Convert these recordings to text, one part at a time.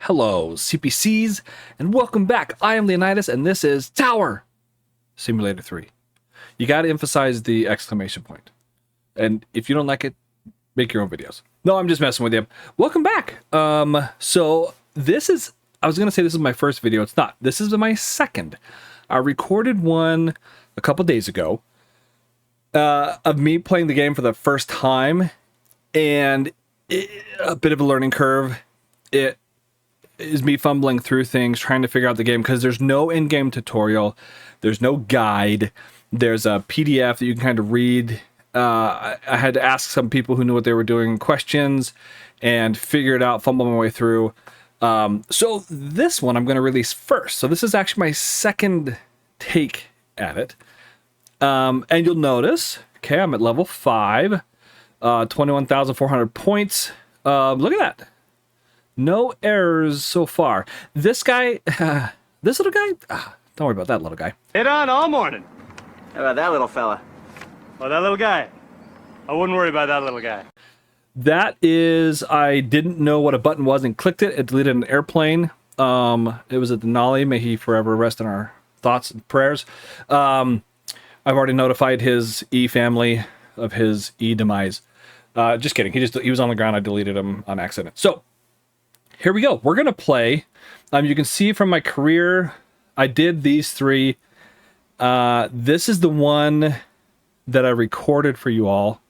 Hello, CPCs, and welcome back. I am Leonidas, and this is Tower Simulator 3. You got to emphasize the exclamation point. And if you don't like it, make your own videos. No, I'm just messing with you. Welcome back. So this is, I was going to say this is my first video. It's not. This is my second. I recorded one a couple days ago of me playing the game for the first time, and a bit of a learning curve. It is me fumbling through things, trying to figure out the game, because there's no in-game tutorial, there's no guide, there's a PDF that you can kind of read. I had to ask some people who knew what they were doing questions and figure it out, fumble my way through. So this one I'm going to release first. So this is actually my second take at it. And you'll notice, okay, I'm at level 5, 21,400 points. Look at that. No errors so far. This guy, this little guy, don't worry about that little guy. Hit on all morning. How about that little fella? Oh, that little guy. I wouldn't worry about that little guy. That is, I didn't know what a button was and clicked it. It deleted an airplane. It was a Denali. May he forever rest in our thoughts and prayers. I've already notified his E family of his E demise. Just kidding. He was on the ground. I deleted him on accident. So here we go. We're going to play. You can see from my career, I did these 3. This is the one that I recorded for you all.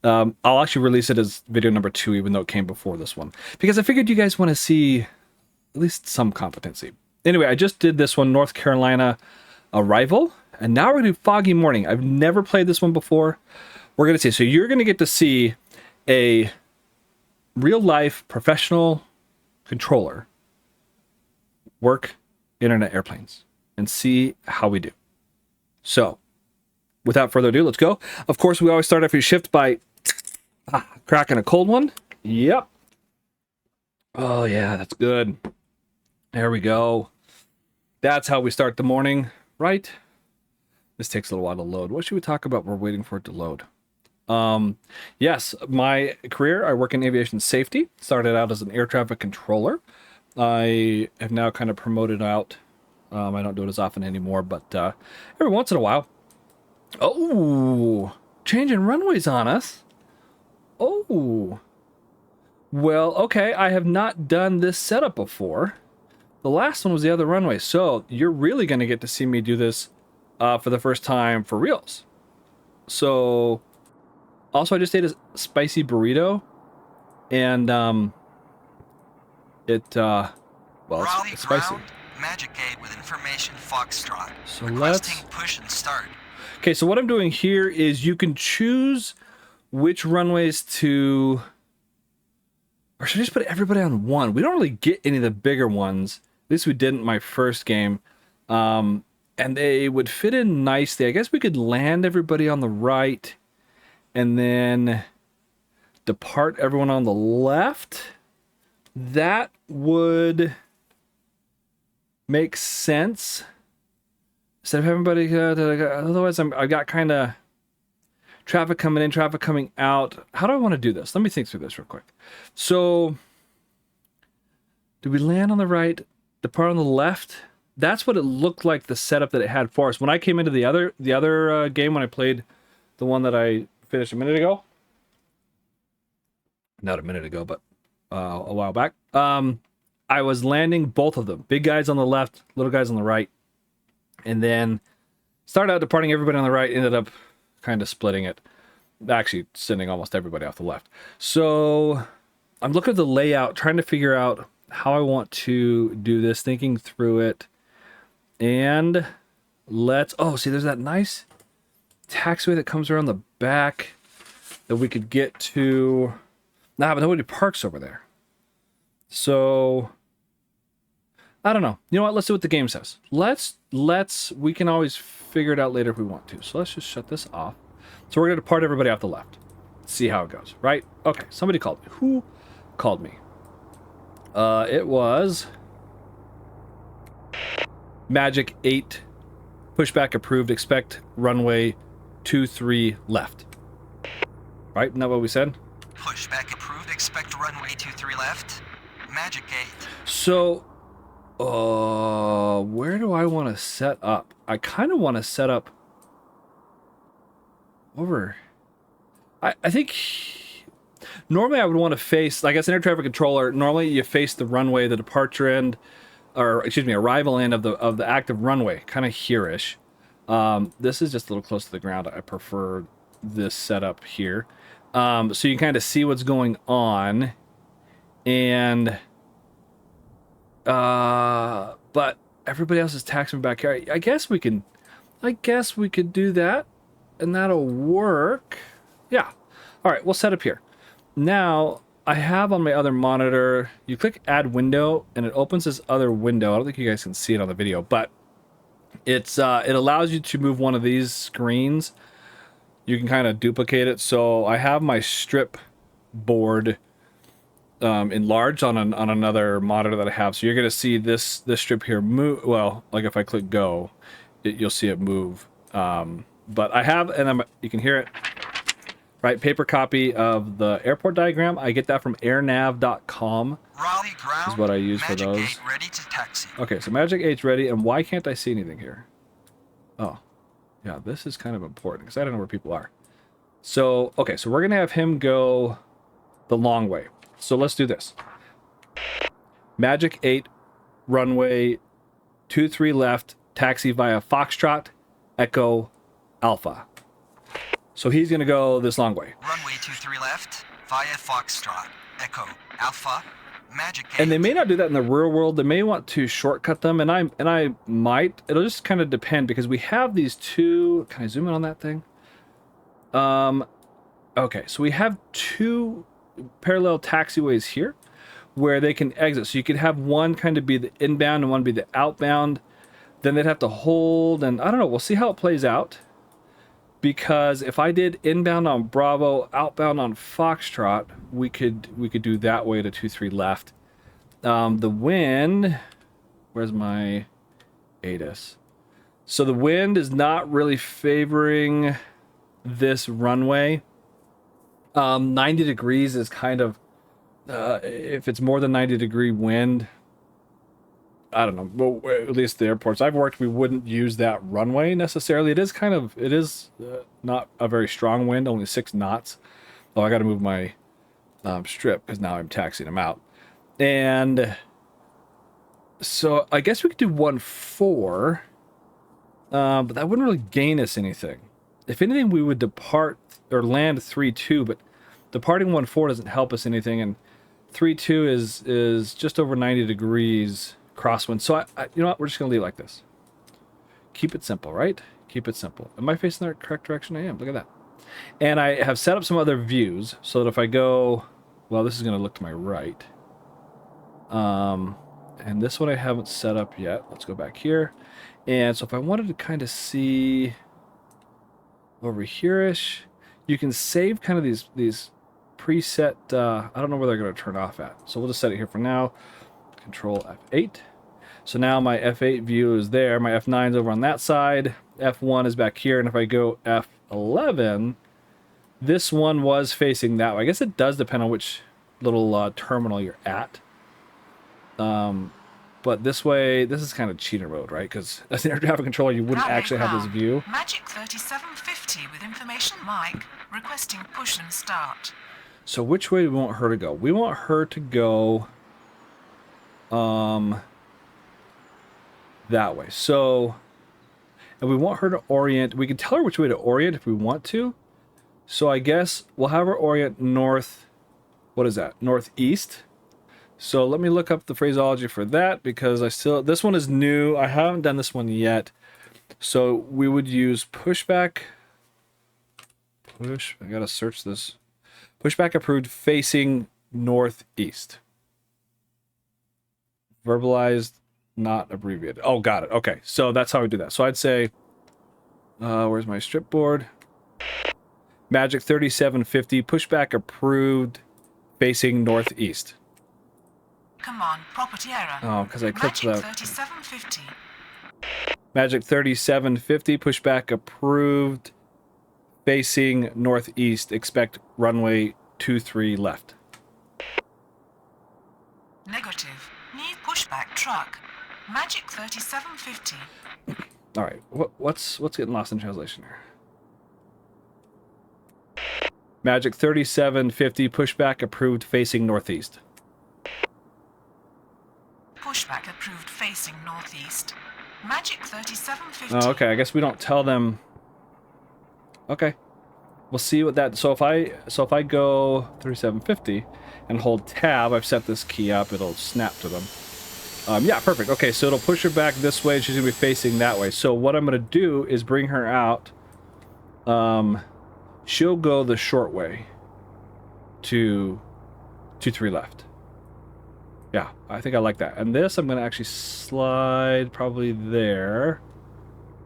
I'll actually release it as video number 2, even though it came before this one, because I figured you guys want to see at least some competency. Anyway, I just did this one, North Carolina Arrival, and now we're going to do Foggy Morning. I've never played this one before. We're going to see. So you're going to get to see a real-life professional controller work internet airplanes and see how we do. So without further ado, let's go. Of course, we always start every shift by cracking a cold one. Yep. Oh yeah, that's good. There we go. That's how we start the morning, right? This takes a little while to load. What should we talk about? We're waiting for it to load. Yes, my career, I work in aviation safety. Started out as an air traffic controller. I have now kind of promoted out. I don't do it as often anymore, but every once in a while. Oh, changing runways on us. Oh, well, okay. I have not done this setup before. The last one was the other runway, so you're really going to get to see me do this for the first time for reals. So also, I just ate a spicy burrito, and well, it's spicy. Magic Gate with information Foxtrot. So Requesting push and start. Okay, so what I'm doing here is you can choose which runways to, or should I just put everybody on one? We don't really get any of the bigger ones. At least we didn't my first game. And they would fit in nicely. I guess we could land everybody on the right and then depart everyone on the left. That would make sense. Instead of everybody, otherwise I've got kind of traffic coming in, traffic coming out. How do I want to do this? Let me think through this real quick. So, do we land on the right, depart on the left? That's what it looked like, the setup that it had for us. When I came into the other game, when I played the one that I finished a minute ago. Not a minute ago, but a while back. I was landing both of them. Big guys on the left, little guys on the right. And then started out departing everybody on the right, ended up kind of splitting it. Actually, sending almost everybody off the left. So I'm looking at the layout, trying to figure out how I want to do this, thinking through it. And let's, oh, see, there's that nice taxiway that comes around the back that we could get to. Nah, but nobody parks over there. So I don't know. You know what? Let's do what the game says. We can always figure it out later if we want to. So let's just shut this off. So we're going to depart everybody off the left. See how it goes, right? Okay, somebody called me. Who called me? It was Magic 8. Pushback approved. Expect runway 23 left. Right? Isn't that what we said? Pushback approved. Expect runway 23 left. Magic Gate. So, where do I want to set up? I kind of want to set up over. I think normally I would want to face, like as an air traffic controller, normally you face the runway, the departure end, or excuse me, arrival end of the active runway, kind of here-ish. This is just a little close to the ground. I prefer this setup here. So you can kind of see what's going on. And but everybody else is taxiing back here. I guess we could do that, and that'll work. Yeah. All right, we'll set up here. Now I have on my other monitor. You click Add Window, and it opens this other window. I don't think you guys can see it on the video, but it allows you to move one of these screens. You can kind of duplicate it. So I have my strip board enlarged on another monitor that I have. So you're going to see this strip here move. Well, like if I click go, you'll see it move. But I have, and you can hear it, right? Paper copy of the airport diagram. I get that from airnav.com. Raleigh ground. Is what I use for Magic those. Gate ready to taxi. Okay, so Magic 8's ready, and why can't I see anything here? Oh, yeah, this is kind of important because I don't know where people are. So, okay, so we're going to have him go the long way. So let's do this. Magic 8, runway 23 left, taxi via Foxtrot, Echo, Alpha. So he's going to go this long way. Runway 23 left, via Foxtrot, Echo, Alpha, Magic Gate. And they may not do that in the real world. They may want to shortcut them, and I might. It'll just kind of depend because we have these two. Can I zoom in on that thing? Okay, so we have two parallel taxiways here where they can exit. So you could have one kind of be the inbound and one be the outbound. Then they'd have to hold, and I don't know. We'll see how it plays out. Because if I did inbound on Bravo, outbound on Foxtrot, we could do that way to 23 left. The wind, where's my ATIS? So the wind is not really favoring this runway. 90 degrees is kind of, if it's more than 90-degree wind, I don't know. Well, at least the airports I've worked, we wouldn't use that runway necessarily. It is not a very strong wind, only 6 knots. Oh, I got to move my strip because now I'm taxiing them out. And so I guess we could do 1-4, but that wouldn't really gain us anything. If anything, we would depart or land 3-2, but departing 1-4 doesn't help us anything. And 3-2 is just over 90 degrees. Crosswind. So you know what? We're just gonna leave it like this. Keep it simple, right? Keep it simple. Am I facing the correct direction? I am. Look at that. And I have set up some other views so that if I go, well, this is gonna look to my right. And this one I haven't set up yet. Let's go back here. And so if I wanted to kind of see over here-ish, you can save kind of these preset. I don't know where they're gonna turn off at. So we'll just set it here for now. Control F8. So now my F8 view is there. My F9 is over on that side. F1 is back here. And if I go F11, this one was facing that way. I guess it does depend on which little terminal you're at. But this way, this is kind of cheater mode, right? Because as an air traffic controller, you wouldn't actually have this view. Magic 3750 with information Mike requesting push and start. So which way do we want her to go? We want her to go that way. So, and we want her to orient. We can tell her which way to orient if we want to. So I guess we'll have her orient north. What is that? Northeast. So let me look up the phraseology for that because this one is new. I haven't done this one yet. So we would use pushback. I gotta search this. Pushback approved facing northeast. Verbalized, not abbreviated. Oh, got it. Okay, so that's how we do that. So I'd say, where's my strip board? Magic 3750, pushback approved, facing northeast. Come on, property error. Oh, because I clicked Magic that. 3750. Magic 3750, pushback approved, facing northeast, expect runway 23 left. Negative. Need pushback truck. Magic 3750. All right, what's getting lost in translation here? Magic 3750 pushback approved facing northeast. Pushback approved facing northeast. Magic 3750. Oh, okay. I guess we don't tell them. Okay, we'll see what that. So if I go 3750 and hold tab, I've set this key up. It'll snap to them. Yeah, perfect. Okay, so it'll push her back this way, and she's gonna be facing that way. So what I'm gonna do is bring her out. She'll go the short way to 2-3 left. Yeah, I think I like that. And this, I'm going to actually slide probably there.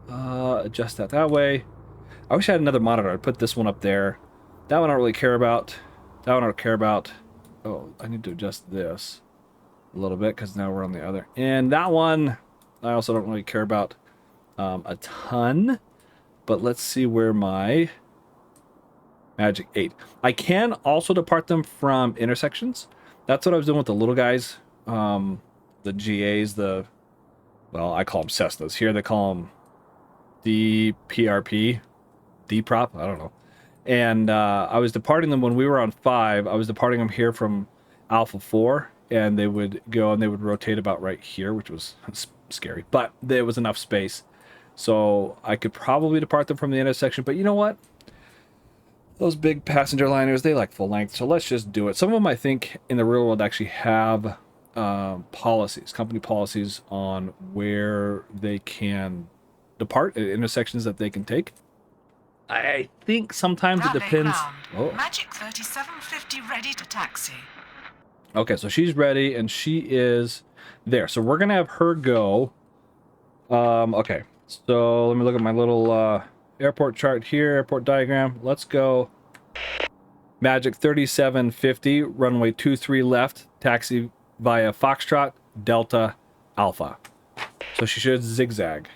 Adjust that way. I wish I had another monitor. I'd put this one up there. That one I don't really care about. That one I don't care about. Oh, I need to adjust this a little bit because now we're on the other. And that one, I also don't really care about a ton. But let's see where my Magic 8. I can also depart them from intersections. That's what I was doing with the little guys. The GAs, well, I call them Cessnas. Here they call them DPRP. D-prop, I don't know. And I was departing them when we were on 5. I was departing them here from Alpha 4. And they would go and they would rotate about right here, which was scary. But there was enough space. So I could probably depart them from the intersection. But you know what? Those big passenger liners, they like full length, so let's just do it. Some of them, I think, in the real world actually have policies, company policies on where they can depart at intersections that they can take. I think sometimes it depends. Oh. Magic 3750 ready to taxi. Okay, so she's ready, and she is there. So we're going to have her go. Okay, so let me look at my little... airport chart here, airport diagram. Let's go. Magic 3750, runway 23 left, taxi via Foxtrot, Delta, Alpha. So she should zigzag.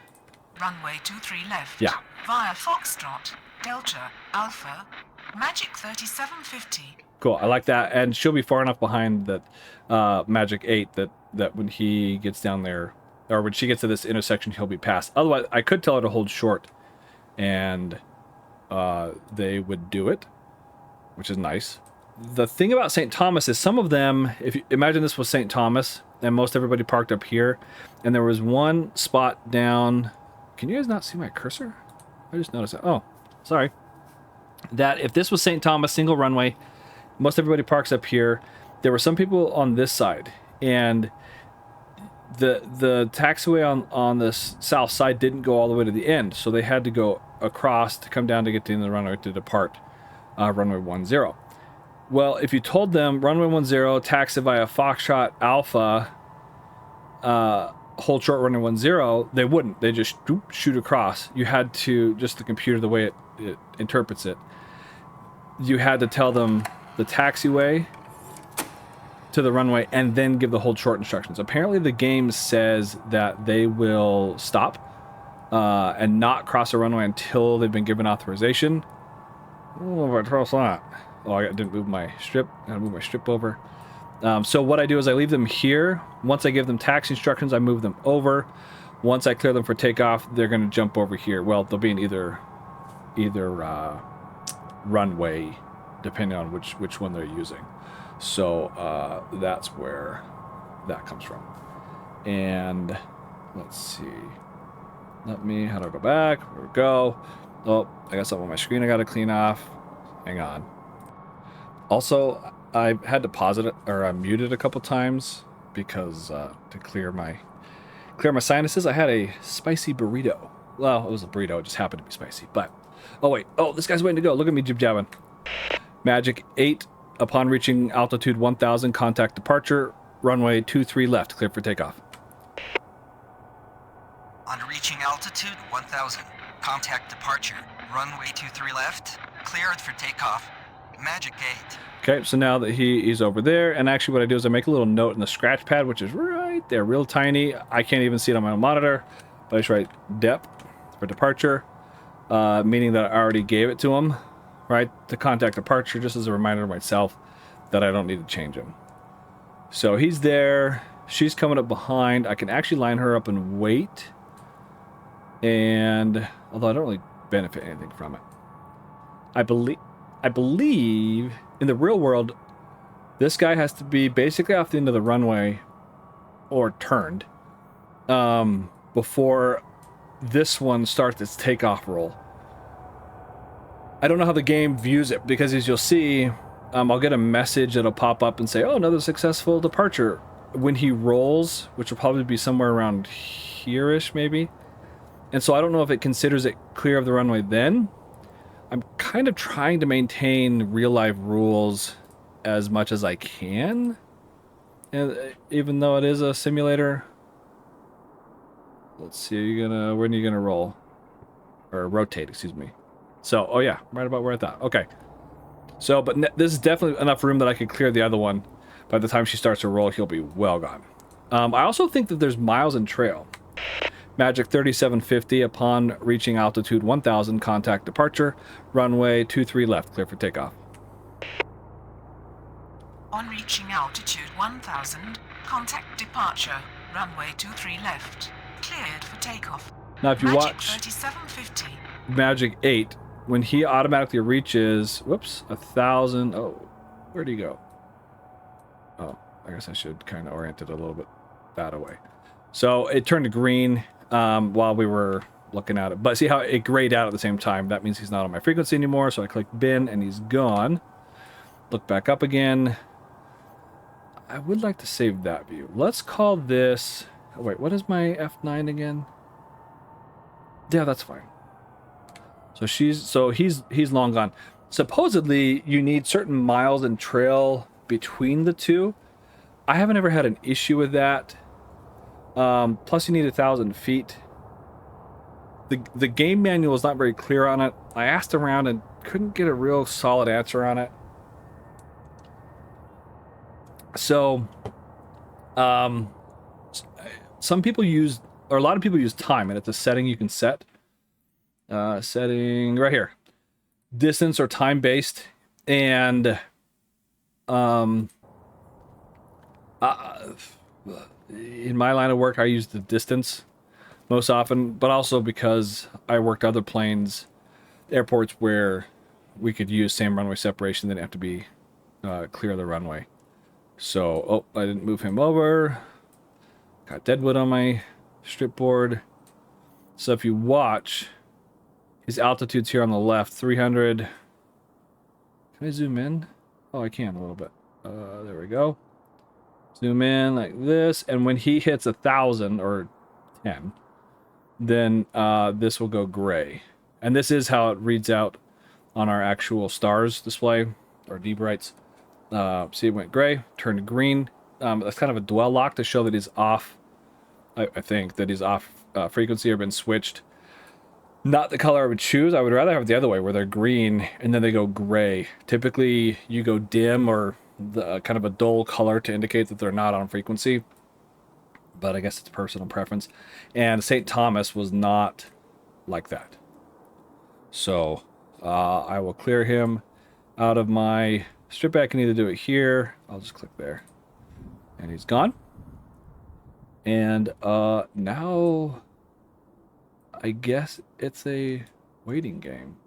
Runway 23 left. Yeah. Via Foxtrot, Delta, Alpha, Magic 3750. Cool, I like that. And she'll be far enough behind that Magic 8 that when he gets down there, or when she gets to this intersection, he'll be past. Otherwise, I could tell her to hold short. And they would do it, which is nice. The thing about St. Thomas is some of them, if you imagine this was St. Thomas, and most everybody parked up here, and there was one spot down. Can you guys not see my cursor? I just noticed that. Oh, sorry. That if this was St. Thomas, single runway, most everybody parks up here. There were some people on this side, and the taxiway on the south side didn't go all the way to the end, so they had to go across to come down to get to the end of the runway to depart runway 10. Well, if you told them runway 10, taxi via Foxtrot Alpha, hold short runway 10, they wouldn't. They just shoot across. You had to, just the computer, the way it interprets it, you had to tell them the taxiway to the runway and then give the hold short instructions. Apparently the game says that they will stop and not cross a runway until they've been given authorization. Oh, if I trust that. Oh, I didn't move my strip. I gotta move my strip over. So what I do is I leave them here. Once I give them taxi instructions, I move them over. Once I clear them for takeoff, they're going to jump over here. Well, they'll be in either runway, depending on which one they're using. So that's where that comes from. And let's see. How do I go back? Where we go? Oh, I got something on my screen I got to clean off. Hang on. Also, I had to pause it, or I muted a couple times because to clear my sinuses. I had a spicy burrito. Well, it was a burrito. It just happened to be spicy. But oh wait, this guy's waiting to go. Look at me jib jabbing. Magic 8. Upon reaching altitude 1000, contact departure. Runway 23 left. Clear for takeoff. On reaching altitude 1000, contact departure. Runway 23 left. Cleared for takeoff. Magic 8. Okay, so now that he's over there, and actually what I do is I make a little note in the scratch pad, which is right there, real tiny. I can't even see it on my monitor, but I just write depth for departure, meaning that I already gave it to him, right, to contact departure, just as a reminder to myself that I don't need to change him. So he's there. She's coming up behind. I can actually line her up and wait. And although I don't really benefit anything from it. I believe in the real world, this guy has to be basically off the end of the runway or turned before this one starts its takeoff roll. I don't know how the game views it, because as you'll see, I'll get a message that'll pop up and say, oh, another successful departure. When he rolls, which will probably be somewhere around here-ish maybe. And so I don't know if it considers it clear of the runway then. I'm kind of trying to maintain real-life rules as much as I can. And even though it is a simulator. Let's see, when are you gonna roll? Or rotate, excuse me. So, oh yeah, right about where I thought. Okay. So, but this is definitely enough room that I could clear the other one. By the time she starts to roll, he'll be well gone. I also think that there's miles in trail. Magic 3750 upon reaching altitude 1000, contact departure. Runway 23 left, clear for takeoff. On reaching altitude 1000, contact departure. Runway 23 left. Cleared for takeoff. Now, if you Magic watch 3750. Magic 8, when he automatically reaches, 1000. Oh, where'd he go? Oh, I guess I should kind of orient it a little bit that away. So it turned to green while we were looking at it. But see how it grayed out at the same time? That means he's not on my frequency anymore. So I click bin and he's gone. Look back up again. I would like to save that view. Let's call this... Oh, wait, what is my F9 again? Yeah, that's fine. So he's long gone. Supposedly, you need certain miles in trail between the two. I haven't ever had an issue with that. Plus, you need 1,000 feet. The game manual is not very clear on it. I asked around and couldn't get a real solid answer on it. So, some people use, or a lot of people use time, and it's a setting you can set. Setting right here, distance or time based, and in my line of work, I use the distance most often, but also because I worked other planes, airports where we could use same runway separation, they didn't have to be clear of the runway. So, oh, I didn't move him over. Got deadwood on my strip board. So if you watch, his altitude's here on the left, 300. Can I zoom in? Oh, I can a little bit. There we go. Zoom in like this, and when he hits 1,000 or 10, then this will go gray. And this is how it reads out on our actual stars display, or D-brights. See, it went gray, turned to green. That's kind of a dwell lock to show that he's off. I think that he's off frequency or been switched. Not the color I would choose. I would rather have it the other way, where they're green and then they go gray. Typically, you go dim or the kind of a dull color to indicate that they're not on frequency. But I guess it's personal preference. And St. Thomas was not like that. So I will clear him out of my strip back. I can either do it here. I'll just click there. And he's gone. And now I guess it's a waiting game.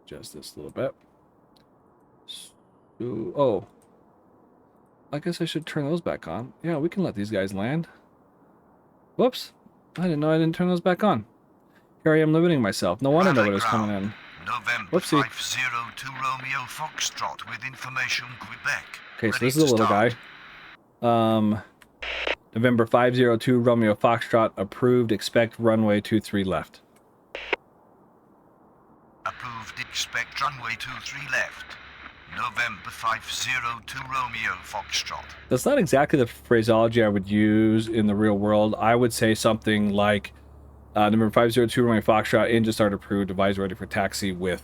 Just this little bit. So, oh. I guess I should turn those back on. Yeah, we can let these guys land. Whoops. I didn't know I didn't turn those back on. Here I am limiting myself. No wonder nobody was coming in. November Whoopsie. 502 Romeo Foxtrot with information Quebec. Okay, so this is a little guy. November 502 Romeo Foxtrot approved. Expect runway 23 left. Approved. Expect runway 23 left. November 502 Romeo Foxtrot. That's not exactly the phraseology I would use in the real world. I would say something like number 502 Romeo Foxtrot, engine start approved, device ready for taxi with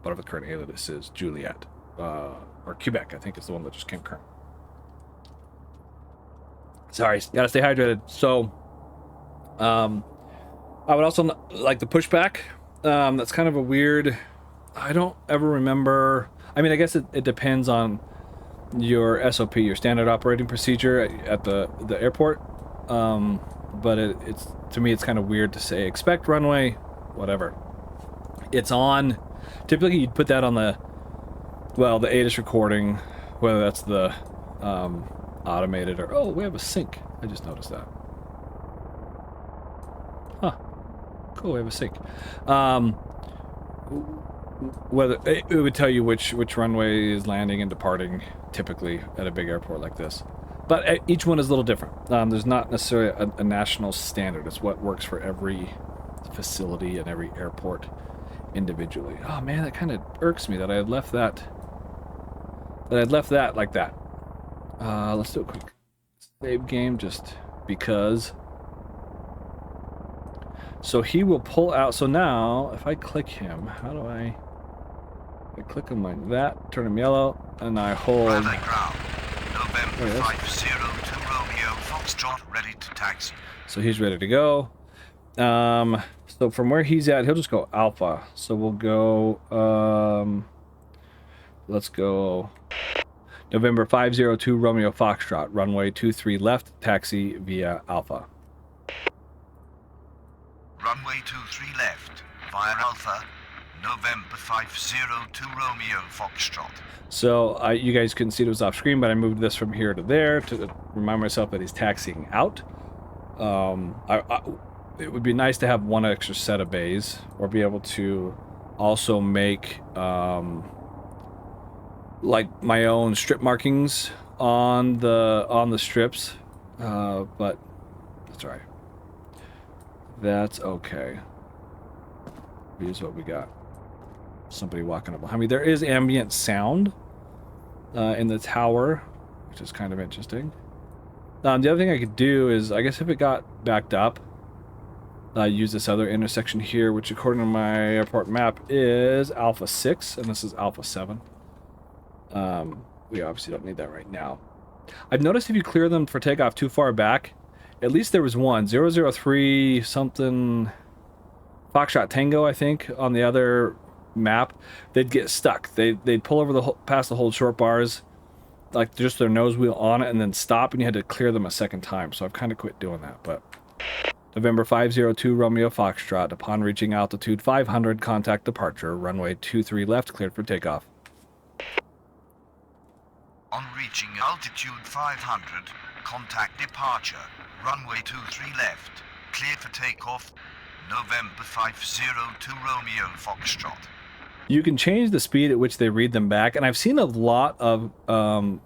whatever the current alias is, Juliet. Or Quebec, I think is the one that just came current. Sorry, gotta stay hydrated. So, I would also like the pushback. That's kind of a weird... I don't ever remember... I mean, I guess it depends on your SOP, your standard operating procedure at the airport. But it's to me, it's kind of weird to say expect runway, whatever. It's on. Typically, you'd put that on the ATIS recording, whether that's the automated or we have a sync. I just noticed that. Huh. Cool, we have a sync. Whether it would tell you which runway is landing and departing typically at a big airport like this, but each one is a little different. There's not necessarily a national standard. It's what works for every facility and every airport individually. Oh man, that kind of irks me that I had left that like that. Let's do a quick save game just because. So he will pull out. So now if I click him, how do I click him like that, turn him yellow, and I hold. Raleigh ground. November 50 to Romeo Foxtrot, ready to taxi. So he's ready to go. So from where he's at, he'll just go Alpha. So we'll go, let's go November 502 Romeo Foxtrot, runway 23 left, taxi via Alpha. Runway 23 left, via Alpha, November 502 Romeo Foxtrot. So you guys couldn't see it was off screen, but I moved this from here to there to remind myself that he's taxiing out. It would be nice to have one extra set of bays, or be able to also make like my own strip markings on the strips, but that's all right. That's okay. Here's what we got. Somebody walking up behind me. There is ambient sound in the tower, which is kind of interesting. The other thing I could do is, I guess if it got backed up, use this other intersection here, which according to my airport map is Alpha 6, and this is Alpha 7. We obviously don't need that right now. I've noticed if you clear them for takeoff too far back, at least there was one, 003 something, Foxtrot Tango, I think, on the other map, they'd get stuck. They'd pull over past the hold short bars, like just their nose wheel on it, and then stop, and you had to clear them a second time. So I've kind of quit doing that, but... November 502 Romeo Foxtrot. Upon reaching altitude 500, contact departure. Runway 23 left, cleared for takeoff. On reaching altitude 500, contact departure. Runway 23 left, cleared for takeoff. November 502 Romeo Foxtrot. You can change the speed at which they read them back, and I've seen a lot of, or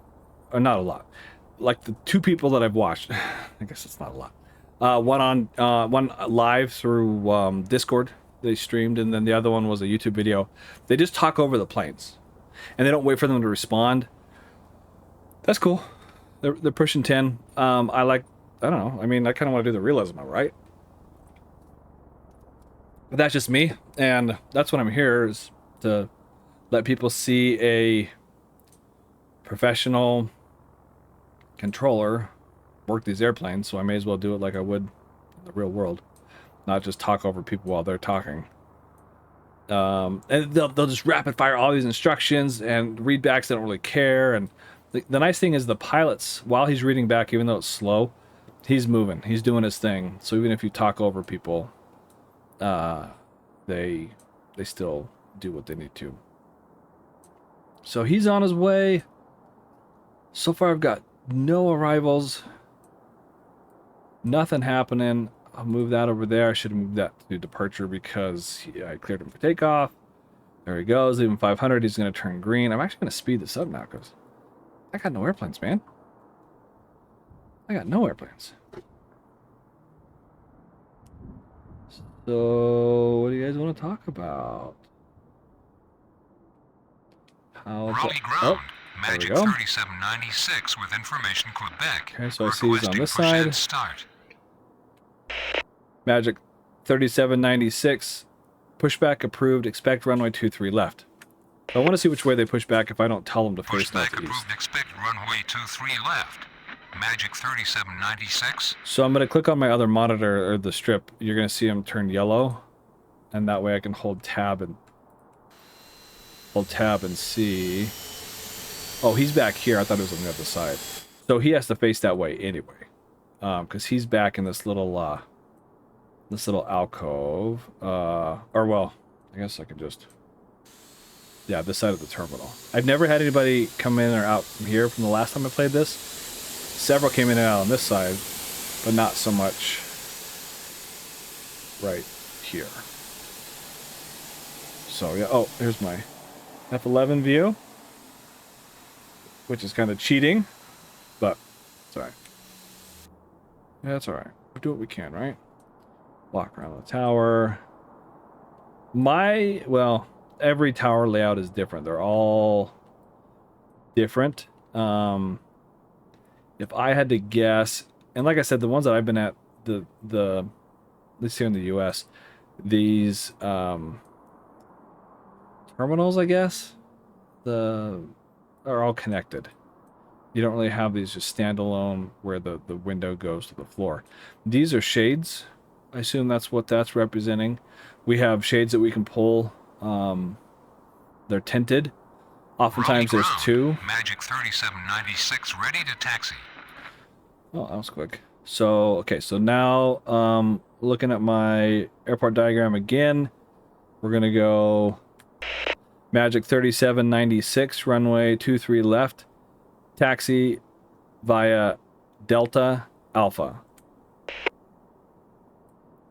not a lot, like the two people that I've watched. I guess it's not a lot. One live through Discord, they streamed, and then the other one was a YouTube video. They just talk over the planes, and they don't wait for them to respond. That's cool. They're pushing 10. I don't know. I mean, I kind of want to do the realism, right? But that's just me, and that's what I'm here, is to let people see a professional controller work these airplanes, so I may as well do it like I would in the real world, not just talk over people while they're talking. And they'll just rapid fire all these instructions, and readbacks, they don't really care. And the nice thing is the pilots, while he's reading back, even though it's slow, he's moving, he's doing his thing. So even if you talk over people, they still do what they need to. So he's on his way. So far I've got no arrivals. Nothing happening. I'll move that over there. I should have moved that to departure because I cleared him for takeoff. There he goes. Leaving 500. He's going to turn green. I'm actually going to speed this up now because I got no airplanes, man. I got no airplanes. So, what do you guys want to talk about? Raleigh ground. Magic 3796 with information Quebec. Okay, so I see he's on this side. Start. Magic 3796. Pushback approved. Expect runway 23 left. I want to see which way they push back if I don't tell them to face Pushback northeast. approved. Expect runway 23 left. Magic 3796. So I'm going to click on my other monitor, or the strip. You're going to see them turn yellow. And that way I can hold tab and see Oh, he's back here. I thought it was on the other side. So he has to face that way anyway. Because he's back in this little alcove. Or, well, I guess I could just... Yeah, this side of the terminal. I've never had anybody come in or out from here from the last time I played this. Several came in and out on this side, but not so much right here. So, yeah. Oh, here's my F11 view, which is kind of cheating, but it's all right. Yeah, that's all right. We'll do what we can, right? Walk around the tower. Well, every tower layout is different. They're all different. If I had to guess, and like I said, the ones that I've been at, at least here in the U.S., these terminals, I guess, are all connected. You don't really have these just standalone where the window goes to the floor. These are shades. I assume that's what that's representing. We have shades that we can pull. They're tinted. Oftentimes there's two. Magic 3796 ready to taxi. Oh, that was quick. So, okay, so now looking at my airport diagram again, we're going to go Magic 3796, runway 23 left, taxi via Delta Alpha.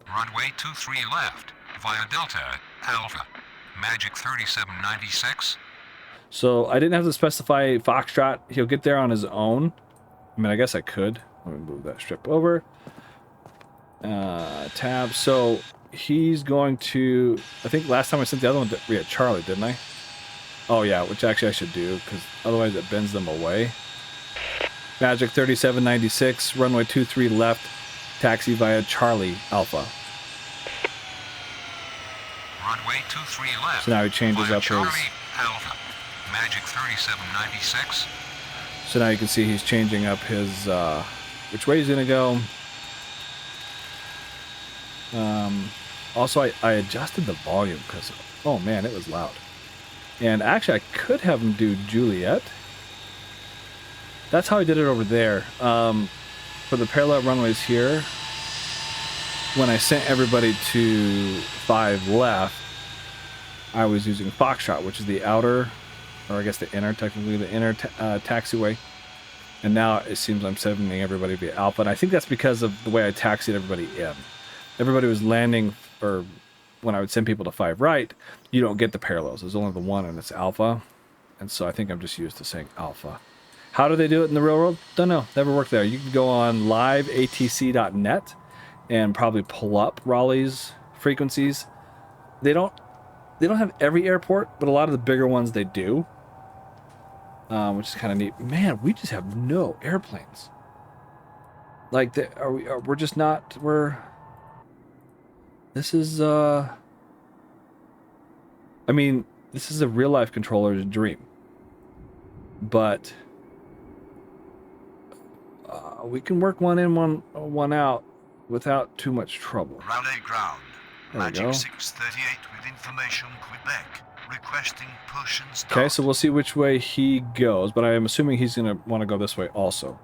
Runway 23 left, via Delta Alpha. Magic 3796. So I didn't have to specify Foxtrot. He'll get there on his own. I mean, I guess I could. Let me move that strip over. Tab. So he's going to... I think last time I sent the other one, we had Charlie, didn't I? Oh, yeah, which actually I should do, because otherwise it bends them away. Magic 3796, runway 23 left, taxi via Charlie Alpha. Runway 23 left. So now he changes via up Charlie his... Alpha. Magic 3796. So now you can see he's changing up his, which way he's going to go. Also, I adjusted the volume because, oh man, it was loud. And actually, I could have him do Juliet. That's how I did it over there. For the parallel runways here, when I sent everybody to 5 left, I was using Foxtrot, which is the outer, or I guess the inner, technically the inner taxiway. And now it seems I'm sending everybody via Alpha. And I think that's because of the way I taxied everybody in. Everybody was landing, or when I would send people to 5 right, you don't get the parallels. There's only the one, and it's Alpha. And so I think I'm just used to saying Alpha. How do they do it in the real world? Don't know. Never worked there. You can go on liveatc.net and probably pull up Raleigh's frequencies. They don't have every airport, but a lot of the bigger ones they do, which is kind of neat. Man, we just have no airplanes. Like, we're just not. This is I mean, this is a real life controller's dream, but we can work one in, one out without too much trouble. Raleigh ground. There we Magic go. 638 with information Quebec. Requesting push and start. Okay, so we'll see which way he goes, but I am assuming he's going to want to go this way also.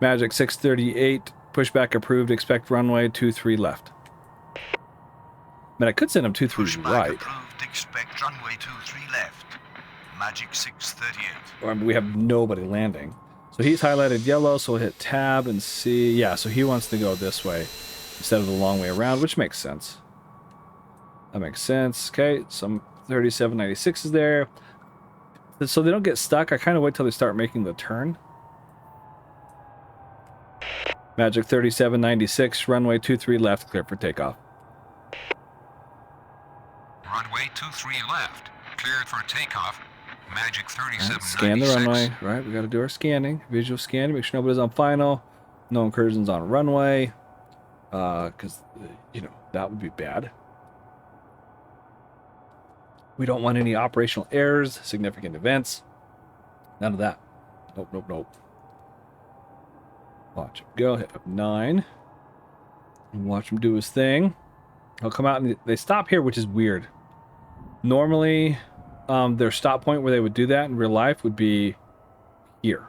Magic 638, pushback approved, expect runway 23 left. But I could send him 23 Pushback right. approved. Expect runway 23 left. Magic 638. I mean, we have nobody landing. So he's highlighted yellow, so we'll hit tab and see. Yeah, so he wants to go this way instead of the long way around, which makes sense. That makes sense. Okay, some 3796 is there. So they don't get stuck. I kind of wait till they start making the turn. Magic 3796, runway 23 left, clear for takeoff. Runway 23 left. Cleared for takeoff. Magic Right, 3796. scan the runway. Right, we got to do our scanning. Visual scanning. Make sure nobody's on final. No incursions on runway. Because, you know, that would be bad. We don't want any operational errors, significant events. None of that. Nope, nope, nope. Watch him go. Hit F9. And watch him do his thing. He'll come out and they stop here, which is weird. Normally, their stop point where they would do that in real life would be here,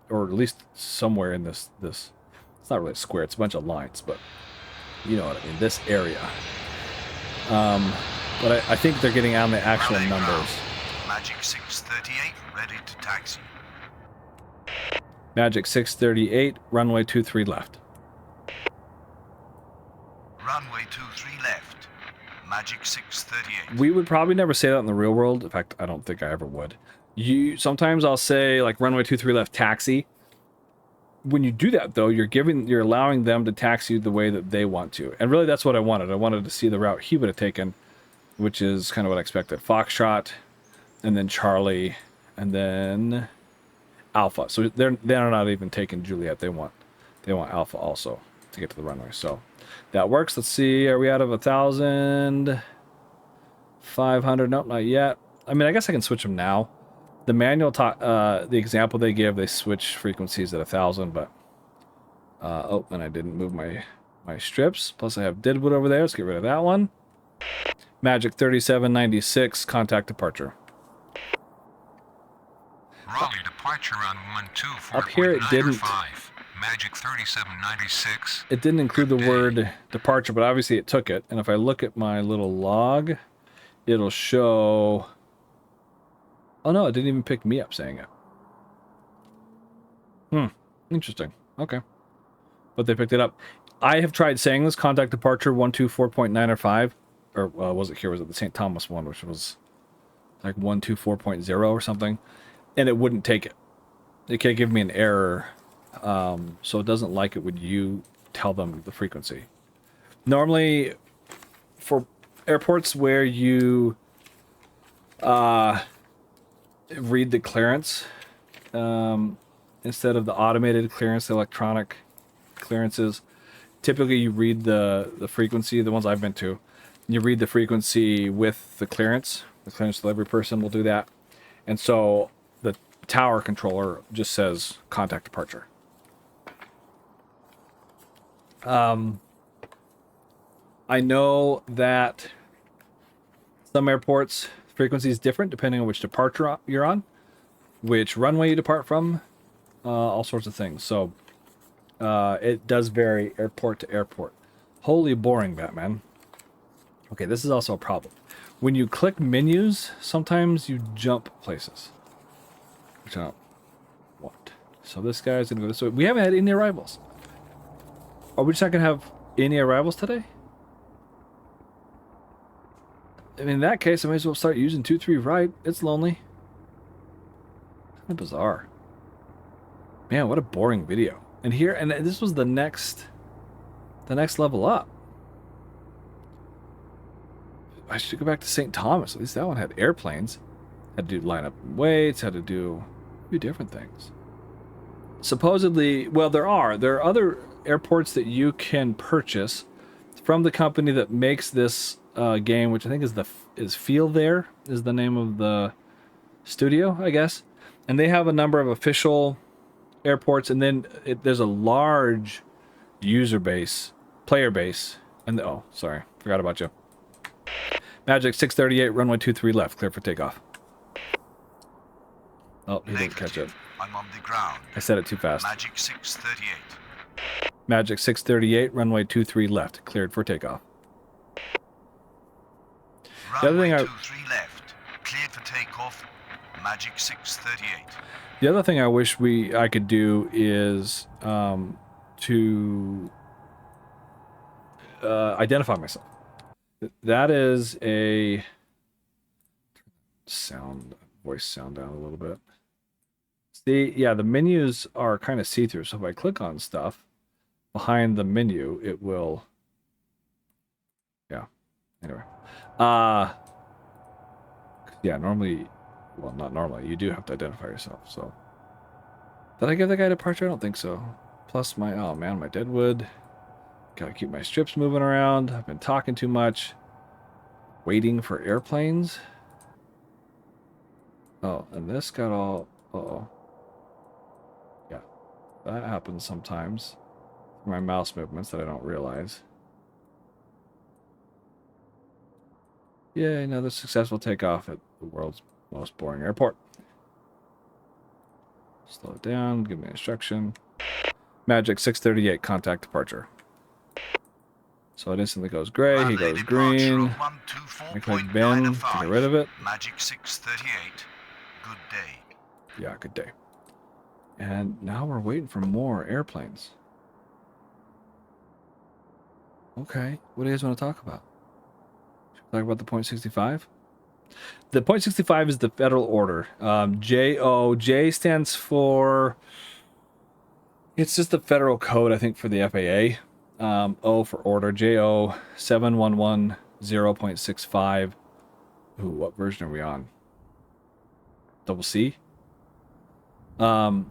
or at least somewhere in this. It's not really a square; it's a bunch of lines, but you know what I mean. This area. But I think they're getting on the actual Raleigh numbers. ground. Magic 638, ready to taxi. Magic 638, runway 23 left. Runway 23 left. Magic 638. We would probably never say that in the real world. In fact, I don't think I ever would. Sometimes I'll say like runway 23 left taxi. When you do that though, you're allowing them to taxi you the way that they want to. And really that's what I wanted. I wanted to see the route he would have taken, which is kind of what I expected. Foxtrot, and then Charlie, and then Alpha. So they're not even taking Juliet. They want Alpha also to get to the runway. So that works. Let's see. Are we out of 1,500? Nope, not yet. I mean, I guess I can switch them now. The manual, the example they give, they switch frequencies at 1,000, but oh, and I didn't move my strips. Plus, I have Deadwood over there. Let's get rid of that one. Magic 3796, contact departure. Raleigh departure on 124.905. Up here it didn't. Magic 3796. It didn't include the Good day. word departure, but obviously it took it. And if I look at my little log, it'll show. Oh no, it didn't even pick me up saying it. Interesting. Okay. But they picked it up. I have tried saying this, contact departure 124.905. Or was it here? Was it the St. Thomas one, which was like 124.0 or something? And it wouldn't take it. It can't give me an error. So it doesn't like it when you tell them the frequency. Normally, for airports where you read the clearance instead of the automated clearance, the electronic clearances, typically you read the frequency. The ones I've been to, you read the frequency with the clearance. The clearance delivery person will do that, and so the tower controller just says contact departure. I know that some airports frequency is different depending on which departure you're on, which runway you depart from, all sorts of things. So it does vary airport to airport. Holy boring, Batman. Okay, this is also a problem. When you click menus, sometimes you jump places, which I don't want. So this guy's gonna go this way. We haven't had any arrivals. Are we just not gonna have any arrivals today? I mean, in that case, I may as well start using 2-3 right. It's lonely. Kind of bizarre. Man, what a boring video. And here, and this was the next level up. I should go back to St. Thomas. At least that one had airplanes. Had to do line up and waits. Had to do a few different things. Supposedly, well, there are other airports that you can purchase from the company that makes this game, which I think is Feel There is the name of the studio, I guess. And they have a number of official airports, and then there's a large user base, player base. And oh, sorry, forgot about you. Magic 638, runway 23 left, clear for takeoff. Oh, he didn't catch it. I'm on the ground. I said it too fast. Magic 638. Magic 638, runway 23 left, cleared for takeoff. The other thing Runway 23 left. Cleared for takeoff. Magic 638. The other thing I wish I could do is to identify myself. That is a voice sound down a little bit. See, yeah, the menus are kind of see-through. So if I click on stuff behind the menu, it will. Yeah. Anyway, yeah. Normally, well, not normally. You do have to identify yourself. So, did I give the guy departure? I don't think so. Plus my my Deadwood. Gotta keep my strips moving around. I've been talking too much. Waiting for airplanes. Oh, and this got all. Uh-oh. Yeah, that happens sometimes. My mouse movements that I don't realize. Yay, another successful takeoff at the world's Most boring airport. Slow it down. Give me instruction. Magic 638. Contact departure. So it instantly goes gray. He goes green. I click Ben to get rid of it. Magic 638. Good day. Yeah, good day. And now we're waiting for more airplanes. Okay, what do you guys want to talk about? Should we talk about the .65? The .65 is the federal order. J stands for... It's just the federal code, I think, for the FAA. O for order. JO 7110.65. Ooh, what version are we on? Double C? And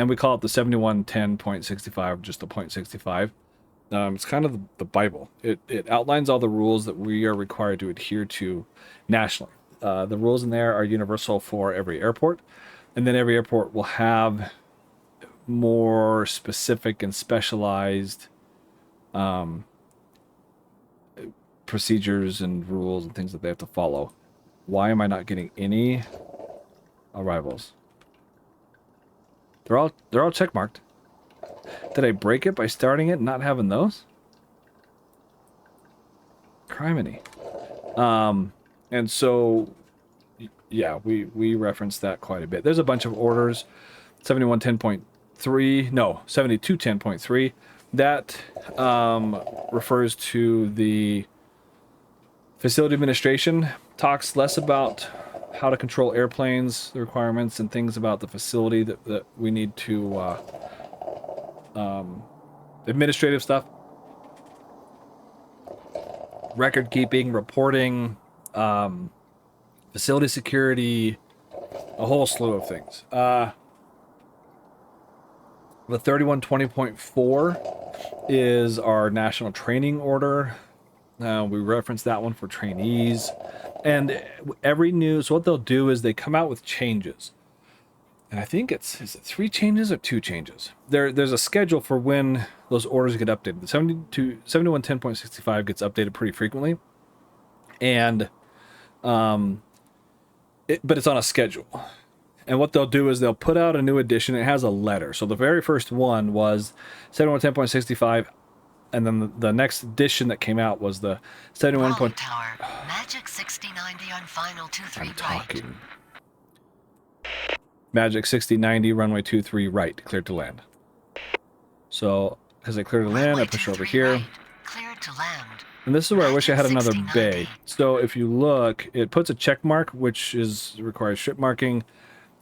we call it the 7110.65, just the .65. It's kind of the Bible. It outlines all the rules that we are required to adhere to nationally. The rules in there are universal for every airport, and then every airport will have more specific and specialized procedures and rules and things that they have to follow. Why am I not getting any arrivals? They're all checkmarked. Did I break it by starting it and not having those? Criminy. And so, yeah, we reference that quite a bit. There's a bunch of orders. 7110.3, no, 7210.3. That refers to the facility administration. Talks less about how to control airplanes, the requirements, and things about the facility that we need to... administrative stuff, record keeping, reporting, facility security, a whole slew of things. The 3120.4 is our national training order. We reference that one for trainees. And so what they'll do is they come out with changes. And I think is it 3 changes or 2 changes? There's a schedule for when those orders get updated. The 7110.65 gets updated pretty frequently. And but it's on a schedule. And what they'll do is they'll put out a new edition. It has a letter. So the very first one was 7110.65, and then the next edition that came out was the 71. Tower, Magic 6090 on final 23 right. Talking. Magic 6090, runway 23 right, cleared to land. So, as I clear to land, I push over here. Right. Cleared to land. And this is where I wish I had another 6090. bay. So if you look, it puts a check mark, which requires strip marking.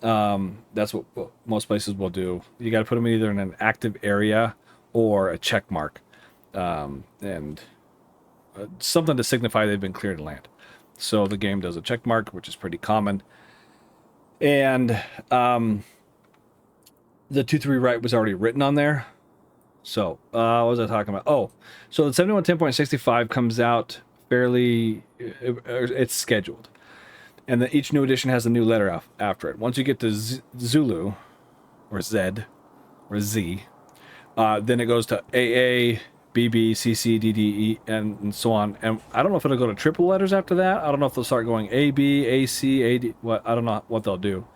That's what most places will do. You got to put them either in an active area or a check mark. And something to signify they've been cleared to land. So the game does a check mark, which is pretty common. And the 23 right was already written on there. So what was I talking about? Oh, so the 7110.65 comes out fairly, it's scheduled. And then each new edition has a new letter after it. Once you get to Zulu, or Z, or Z, then it goes to AA, BB, CC, DD, and so on. And I don't know if it'll go to triple letters after that. I don't know if they'll start going AB, AC, AD, I don't know what they'll do.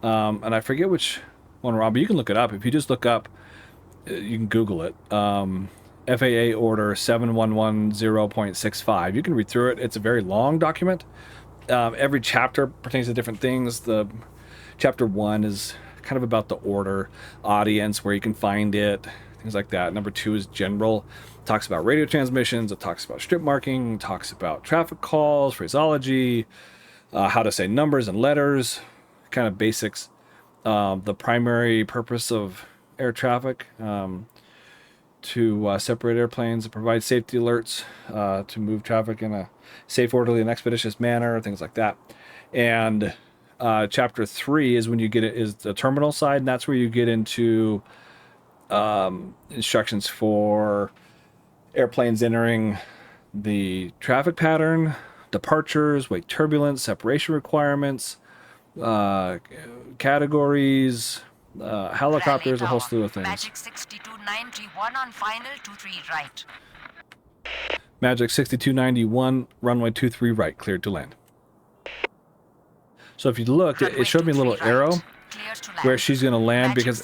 And I forget which one we're on, but you can look it up. If you just look up, you can Google it. FAA Order 7110.65. You can read through it. It's a very long document. Every chapter pertains to different things. The chapter 1 is kind of about the order, audience, where you can find it, things like that. Number 2 is general. It talks about radio transmissions. It talks about strip marking. It talks about traffic calls, phraseology, how to say numbers and letters, kind of basics. The primary purpose of air traffic, to separate airplanes and provide safety alerts, to move traffic in a safe, orderly, and expeditious manner, things like that. And chapter 3 is when you get is the terminal side, and that's where you get into instructions for airplanes entering the traffic pattern, departures, wake turbulence, separation requirements, categories, helicopters, a whole slew of things. Magic 6291 on final 23 right. Magic 6291, runway 23 right, cleared to land. So if you look, it showed me a little arrow where she's going to land, because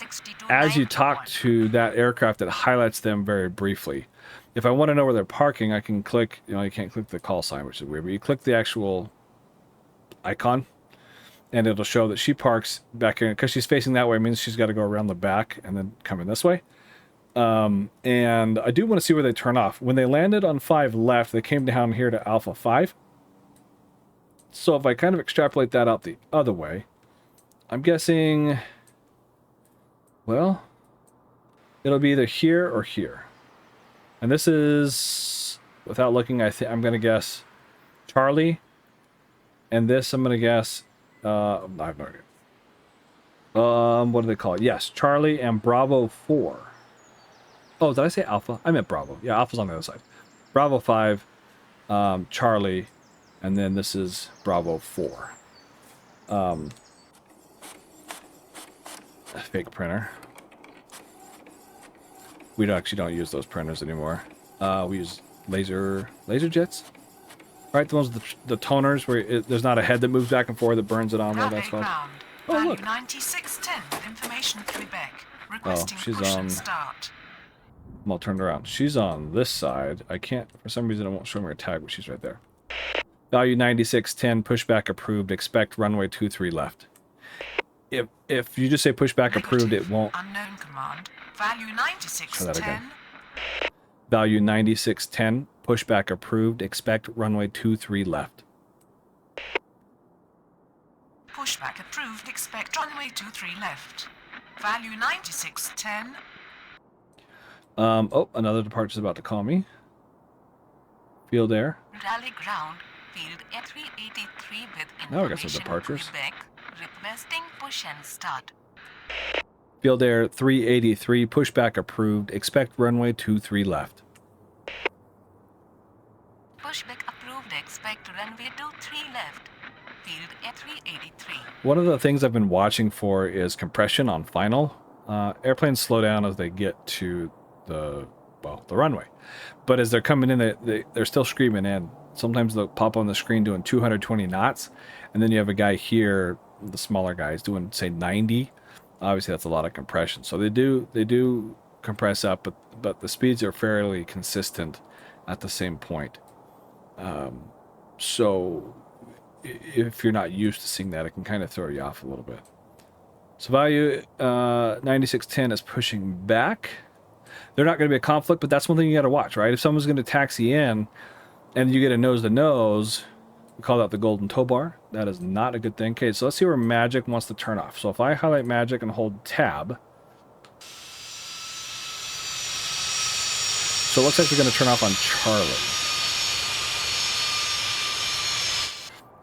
as you talk to that aircraft, it highlights them very briefly. If I want to know where they're parking, I can click, you know, you can't click the call sign, which is weird, but you click the actual icon, and it'll show that she parks back here. Because she's facing that way, it means she's got to go around the back and then come in this way. And I do want to see where they turn off. When they landed on 5 left, they came down here to Alpha 5. So if I kind of extrapolate that out the other way, I'm guessing, well, it'll be either here or here. And this is, without looking, I'm going to guess Charlie. And this, I'm going to guess, I have no idea. What do they call it? Yes, Charlie and Bravo 4. Oh, did I say Alpha? I meant Bravo. Yeah, Alpha's on the other side. Bravo 5, Charlie, and then this is Bravo 4. A fake printer. We actually don't use those printers anymore. We use laser jets. Right, the ones with the toners where there's not a head that moves back and forth that burns it on there. That's called. Oh, look. 9610, information Quebec. Requesting she's push on. and start. I'm all turned around. She's on this side. I can't, for some reason, it won't show me her tag, but she's right there. Value 9610, pushback approved. Expect runway 23 left. If you just say pushback approved, it won't. Unknown command. Value 9610. Value 9610, pushback approved. Expect runway 23 left. Pushback approved. Expect runway 23 left. Value 9610. Oh, another departure is about to call me. Field Air. Raleigh ground, field A383 with Now we got some information departures. Quebec, requesting push and start. Field Air 383, pushback approved. Expect runway 23 left. Pushback approved, expect runway 23 left. Field A383. One of the things I've been watching for is compression on final. Airplanes slow down as they get to the runway. But as they're coming in, they're still screaming in. Sometimes they'll pop on the screen doing 220 knots. And then you have a guy here, the smaller guys, doing, say, 90. Obviously, that's a lot of compression. So they do compress up, but the speeds are fairly consistent at the same point. So if you're not used to seeing that, it can kind of throw you off a little bit. So value 9610 is pushing back. They're not going to be a conflict, but that's one thing you got to watch, right? If someone's going to taxi in and you get a nose-to-nose, we call that the golden tow bar. That is not a good thing. Okay, so let's see where Magic wants to turn off. So if I highlight Magic and hold tab, so it looks like we're going to turn off on Charlie.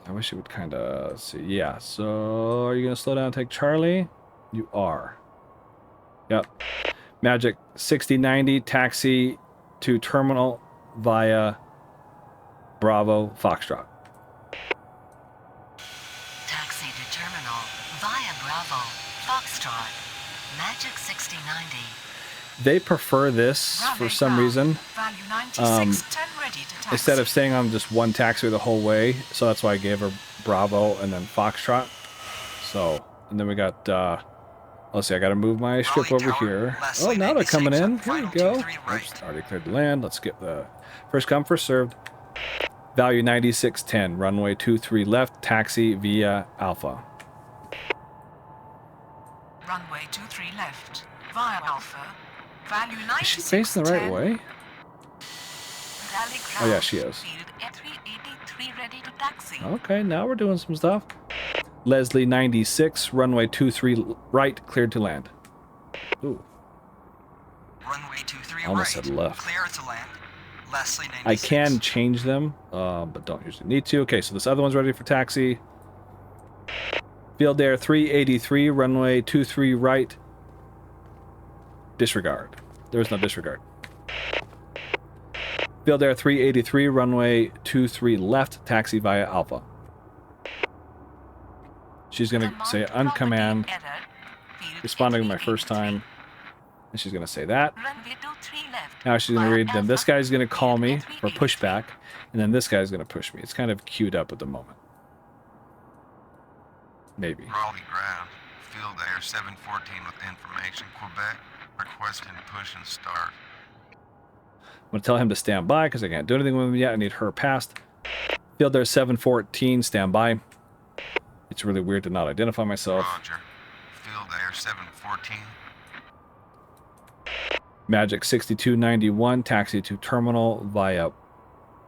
I wish it would kind of see. Yeah, so are you going to slow down and take Charlie? You are. Yep. Magic 6090, taxi to terminal via Bravo Foxtrot. Taxi to terminal via Bravo, Foxtrot, Magic 6090. They prefer this for some reason. Value 9610 ready to taxi. Instead of staying on just one taxiway the whole way. So that's why I gave her Bravo and then Foxtrot. So, and then we got, let's see, I got to move my strip over here. Oh, now they're coming in. Here we go. Oops, already cleared the land. Let's get the first come, first served. Value 9610, runway 23 left, taxi via Alpha. Runway 23 left via Alpha. Value 9610. Is she facing the right way? Oh yeah, she is. Field A383 ready to taxi. Okay, now we're doing some stuff. Leslie 96, runway 23 right, cleared to land. Ooh. Runway 23 Almost right. said left. Clear to land. Leslie 96. I can change them, but don't usually need to. Okay, so this other one's ready for taxi. Field Air 383, runway 23 right. Disregard. There's no disregard. Field Air 383, runway 23 left, taxi via Alpha. She's going to say uncommand, responding my first time, and she's going to say that. Now she's going to read, then this guy's going to call me for pushback, and then this guy's going to push me. It's kind of queued up at the moment. Maybe. Raleigh ground. Field Air 714 with information. Quebec. Requesting push and start. I'm going to tell him to stand by because I can't do anything with him yet. I need her passed. Field Air 714, stand by. It's really weird to not identify myself. Roger. Field Air 714. Magic 6291, taxi to terminal via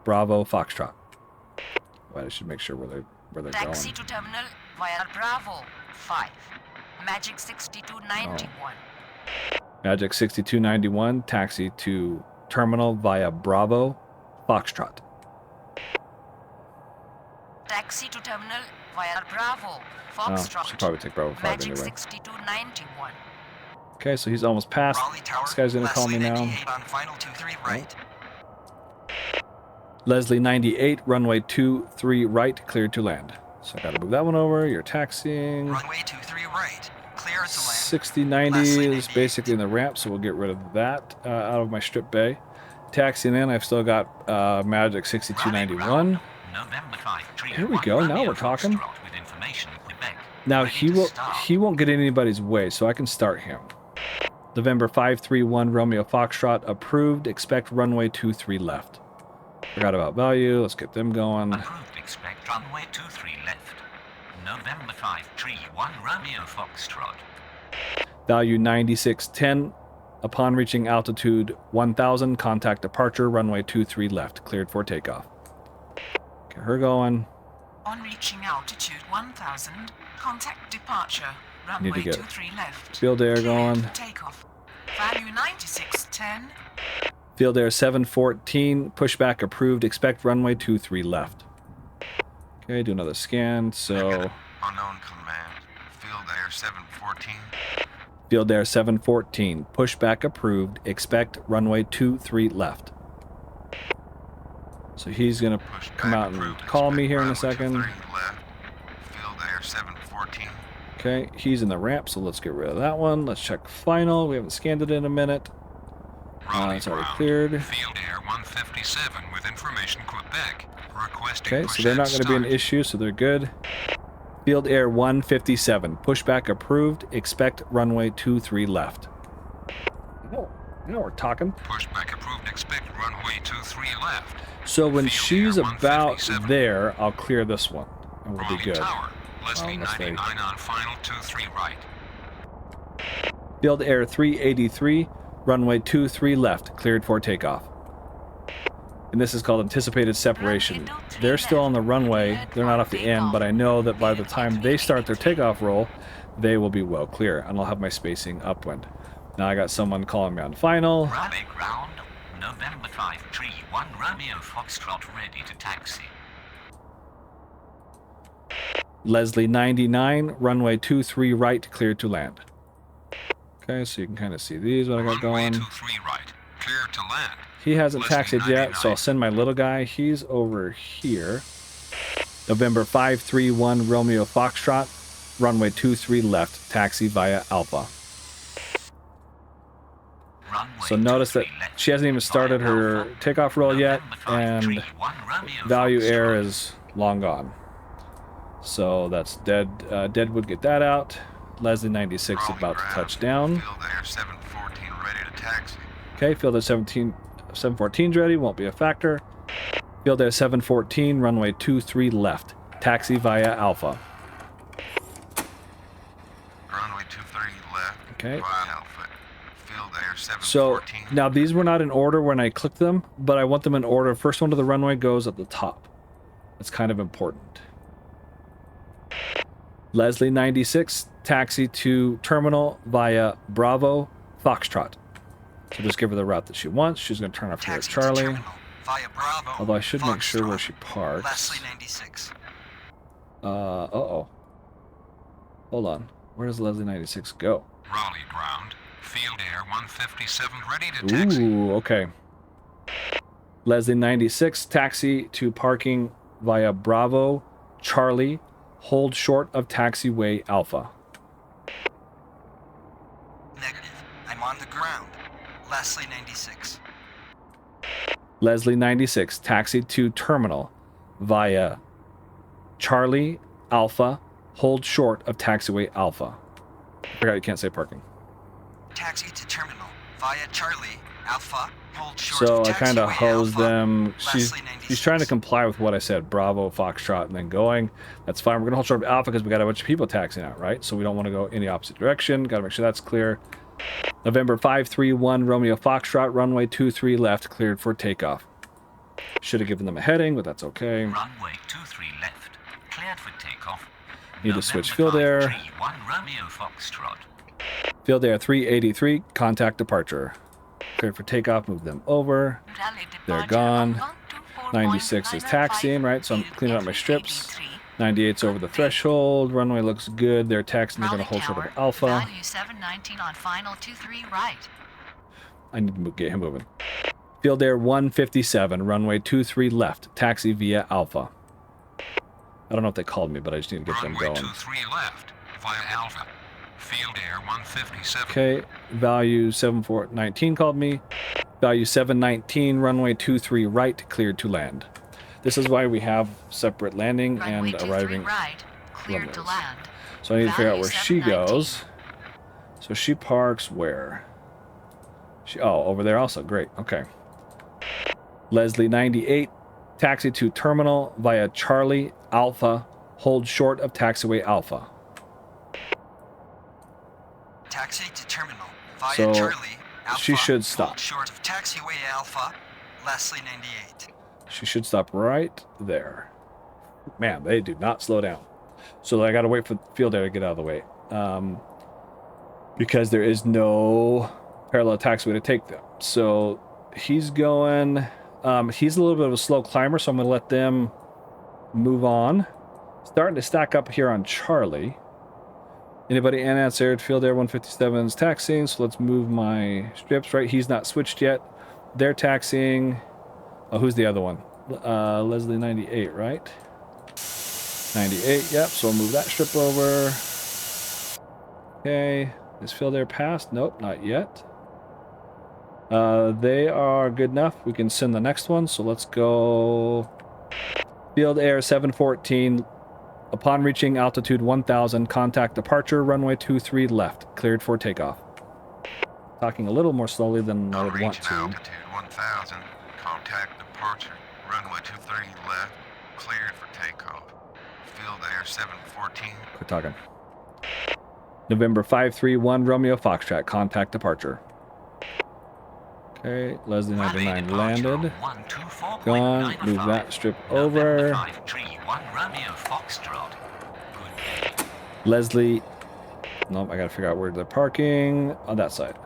Bravo Foxtrot. Well, I should make sure where they're Taxi going. to terminal via Bravo 5. Magic 6291. Magic 6291, taxi to terminal via Bravo Foxtrot. Taxi to terminal via Bravo Oh, Foxtrot. should probably take Bravo 5 Magic anyway. 6291. Okay, so he's almost passed. Raleigh Tower. This guy's gonna call me Leslie now. 98 on final 23 right. Leslie 98, runway 23 right, cleared to land. So I gotta move that one over. You're taxiing. Runway 23 right. Clear to land. 6090 Leslie is 98. basically in the ramp, so we'll get rid of that out of my strip bay. Taxiing in, I've still got Magic 6291. November 5, Here we go, now we're talking. With information, Quebec. Now Ready to start. he won't get in anybody's way, so I can start him. November 531 Romeo Foxtrot approved. Expect runway 23 left. Forgot about value. Let's get them going. Approved, expect runway 23 left. November 531 Romeo Foxtrot. Value 9610. Upon reaching altitude 1000, contact departure runway 23 left. Cleared for takeoff. Get her going. On reaching altitude 1000, contact departure. Need to Runway get 23 left. Field Air Cleared going. for takeoff. Value 9610. Field Air 714. Pushback approved. Expect runway 23 left. Okay, do another scan. So Unknown command. Field Air 714. Field Air 714. Pushback approved. Expect runway 23 left. So he's gonna Push come back out and approved. call me Expect here in a runway second. 23 left. Field Air 714. Okay, he's in the ramp, so let's get rid of that one. Let's check final. We haven't scanned it in a minute. Raleigh It's already ground. cleared. Field Air 157 with information, Quebec. Requesting Okay, push so they're not and going to be an start. issue, so they're good. Field Air 157. Pushback approved. Expect runway 23 left. Oh, now we're talking. Pushback approved, expect runway 23 left. So when Field she's Air about 157. there, I'll clear this one, and we'll be Raleigh good. Tower. Leslie Unless they- 99 on final 23 right. Field Air 383. Runway 23 left. Cleared for takeoff. And this is called anticipated separation. They're still on the runway. They're not off the end, but I know that by the time they start their takeoff roll, they will be well clear, and I'll have my spacing upwind. Now I got someone calling me on final. Raleigh ground. November 531 Romeo Foxtrot ready to taxi. Leslie 99, runway 23 right, cleared to land. Okay, so you can kind of see these, what I got Runway going. 23 right. Clear to land. He hasn't Leslie taxied yet, so I'll 99. send my little guy. He's over here. November 531 Romeo Foxtrot, runway 23 left, taxi via Alpha. Runway So notice that 23 left. she hasn't even started her Alpha. takeoff roll yet, November and 531 Romeo value Foxtrot. air is long gone. So that's dead. Dead would get that out. Leslie 96 Raleigh about to ground. touch down. Field Air 714 ready to taxi. Okay, Field Air 714's ready, won't be a factor. Field Air 714, runway 23 left, taxi via Alpha. Runway 23 left. Okay. Via Alpha. Field Air So 714. now these were not in order when I clicked them, but I want them in order. First one to the runway goes at the top. It's kind of important. Leslie 96, taxi to terminal via Bravo Foxtrot. So just give her the route that she wants. She's going to turn off here at Taxi to Charlie. terminal via Bravo. Although I should make sure where Foxtrot. she parks. Leslie 96. Uh-oh. Hold on. Where does Leslie 96 go? Raleigh ground. Field Air 157 ready to taxi. Ooh, okay. Leslie 96, taxi to parking via Bravo, Charlie, hold short of taxiway Alpha. Negative. I'm on the ground. Leslie 96. Leslie 96, taxi to terminal via Charlie, Alpha, hold short of taxiway Alpha. I forgot you can't say parking. Taxi to terminal via Charlie Alpha. Hold short So of I kind of taxiway hosed Alpha, them. She's Leslie 96. trying to comply with what I said. Bravo, Foxtrot, and then going. That's fine. We're going to hold short of Alpha because we got a bunch of people taxiing out, right? So we don't want to go in the opposite direction. Got to make sure that's clear. November 531, Romeo Foxtrot, runway 23 left, cleared for takeoff. Should have given them a heading, but that's okay. Runway 23 left. Cleared for takeoff. Need to switch November field air. 531 Romeo Foxtrot. Field air 383, contact departure. Cleared for takeoff, move them over. Raleigh They're departure gone. of 96 is taxiing, right? So I'm cleaning up my strips. 98's over the threshold. Runway looks good. They're taxiing. They're going to hold short of Alpha. Value 719 on final 23 right. I need to get him moving. Field air 157, runway 23 left, taxi via Alpha. I don't know if they called me, but I just need to get them Runway going. 23 left via Alpha. Field air 157. Okay, value 7419 called me. Value 719, runway 23 right, cleared to land. This is why we have separate landing Runway and 23 arriving. right. Cleared to runways. land. So I need to figure out where she Value 719. goes. So she parks where? Oh, over there also. Great. Okay. Leslie 98, taxi to terminal via Charlie Alpha, hold short of taxiway Alpha. Taxi to terminal via So, Charlie Alpha. she should stop. Hold short of taxiway Alpha. Leslie 98. She should stop right there. Man, they do not slow down. So I got to wait for the field air to get out of the way. Because there is no parallel taxiway to take them. So he's going... he's a little bit of a slow climber, so I'm going to let them move on. Starting to stack up here on Charlie. Anybody unanswered? Field air 157's taxiing, so let's move my strips, right? He's not switched yet. They're taxiing. Oh, who's the other one? Leslie 98, right? 98, yep, so we'll move that strip over. Okay, is field air passed? Nope, not yet. They are good enough. We can send the next one, so let's go. Field air 714. Upon reaching altitude 1000, contact departure, runway 23 left, cleared for takeoff. Talking a little more slowly than I would want Reaching to. altitude 1000. Contact departure. Runway 23 left. Cleared for takeoff. Field air 714. Quit talking. November 531, Romeo Foxtrot, contact departure. Okay, Leslie 99 landed. Gone, move that strip over. Romeo Foxtrot. Good day. Leslie, nope, I gotta figure out where they're parking. On that side.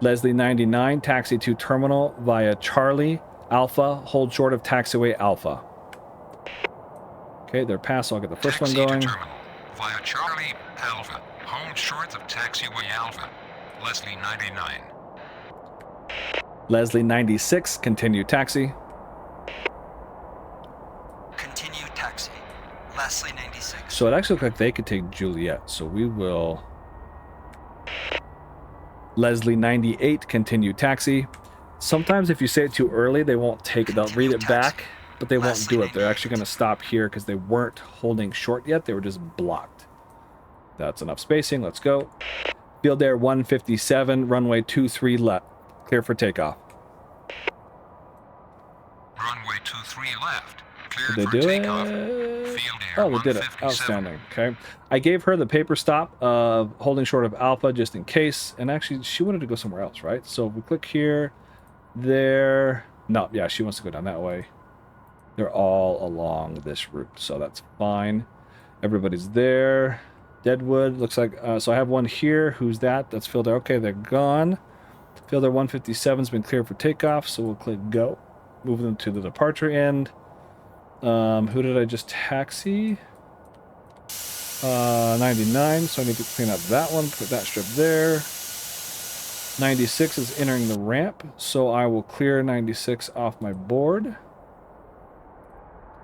Leslie 99, taxi to terminal via Charlie Alpha, hold short of taxiway Alpha. Okay, they're passed, so I'll get the first one going. Taxi to terminal via Charlie Alpha. Hold short of taxiway Alpha. Leslie 99. Leslie 96, continue taxi. Continue taxi. Leslie 96. So it actually looks like they could take Juliet, so we will... Leslie 98, continue taxi. Sometimes if you say it too early, they won't take it. They'll read it back, but they won't do it. They're actually going to stop here because they weren't holding short yet. They were just blocked. That's enough spacing. Let's go. Field air 157, runway 23 left. Clear for takeoff. Runway 23 left. Cleared Did they for do takeoff. it? Field air Oh, they did it. 157. Outstanding. Okay. I gave her the paper stop of holding short of Alpha just in case. And actually, she wanted to go somewhere else, right? So if we click here, there. No, yeah, she wants to go down that way. They're all along this route, so that's fine. Everybody's there. Deadwood looks like. So I have one here. Who's that? That's field air. Okay, they're gone. Field air 157's been cleared for takeoff, so we'll click go. Move them to the departure end. Who did I just taxi? 99, so I need to clean up that one, put that strip there. 96 is entering the ramp, so I will clear 96 off my board.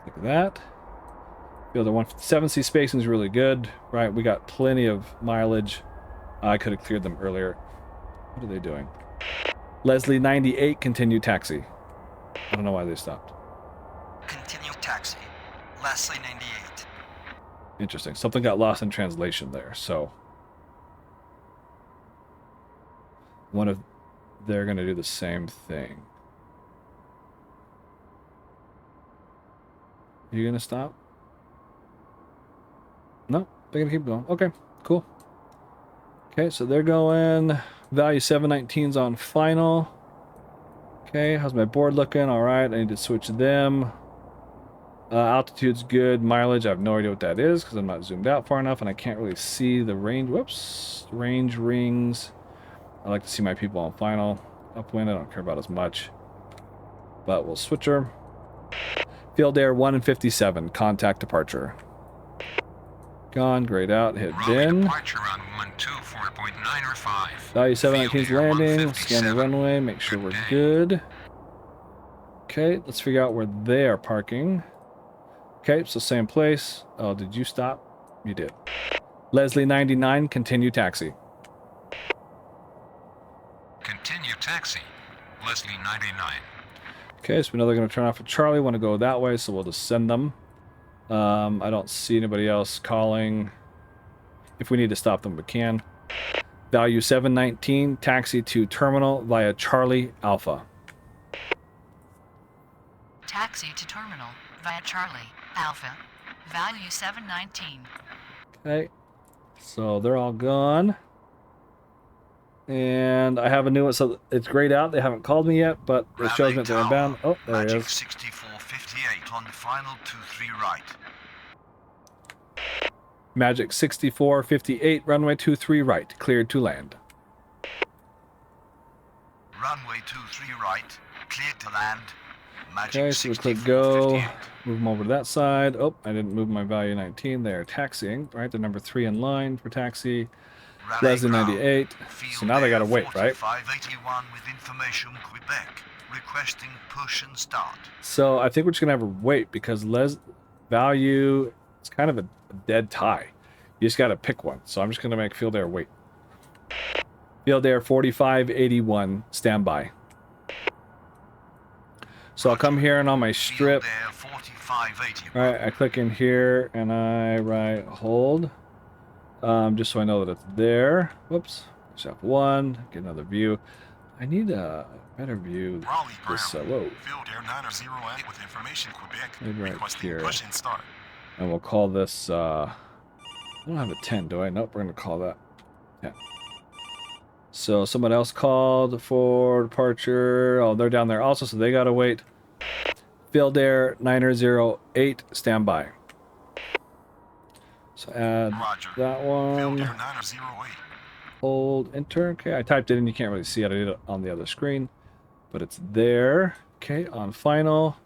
Look at that. Field air 157C spacing is really good, right? We got plenty of mileage. I could have cleared them earlier. What are they doing? Leslie 98, continue taxi. I don't know why they stopped. Continue taxi. Leslie 98. Interesting. Something got lost in translation there. So one of they're going to do the same thing. You going to stop? No, they're going to keep going. Okay, cool. Okay, so they're going. Value 719's on final. Okay, how's my board looking? All right, I need to switch them. Altitude's good. Mileage, I have no idea what that is because I'm not zoomed out far enough and I can't really see the range. Whoops. Range rings. I like to see my people on final. Upwind, I don't care about as much. But we'll switch her. Field air 1 and 57. Contact departure. Gone. Grayed out. Hit bin. Departure on 124.905. Value 719's landing. Scan the runway. Make sure we're good. Okay, let's figure out where they are parking. Okay, so same place. Oh, did you stop? You did. Leslie 99, continue taxi. Continue taxi. Leslie 99. Okay, so we know they're going to turn off at Charlie. Want to go that way, so we'll just send them. I don't see anybody else calling. If we need to stop them, we can. Value 719, taxi to terminal via Charlie Alpha. Taxi to terminal via Charlie Alpha. Value 719. Okay, so they're all gone. And I have a new one, so it's grayed out. They haven't called me yet, but it shows me that they're inbound. Oh, there he is. 6458 on the final 23 right. Magic 6458, runway 23 right, cleared to land. Runway 23 right, cleared to land. Magic Okay, so we click go, 6458. move them over to that side. Oh, I didn't move my value 19. They're taxiing, right? They're number 3 in line for taxi. Leslie 98. So now they gotta wait, right? 581 with information Quebec, requesting push and start. So I think we're just gonna have her wait because value, it's kind of a dead tie. You just gotta pick one. So I'm just gonna make field air wait. Field air 4581, standby. So I'll come here and on my strip. Field Air 4581. All right, I click in here and I write hold. Just so I know that it's there. Whoops. Step 1. Get another view. I need a better view. This, whoa. Field Air 908 with information Quebec, Maybe right requesting here. push and start. And we'll call this, I don't have a 10, do I? Nope, we're going to call that 10. So someone else called for departure. Oh, they're down there also, so they got to wait. Field Air 908, standby. So add Roger. that Field Air one. 908. Hold enter. Okay, I typed it in. You can't really see it. I did it on the other screen, but it's there. Okay, on final.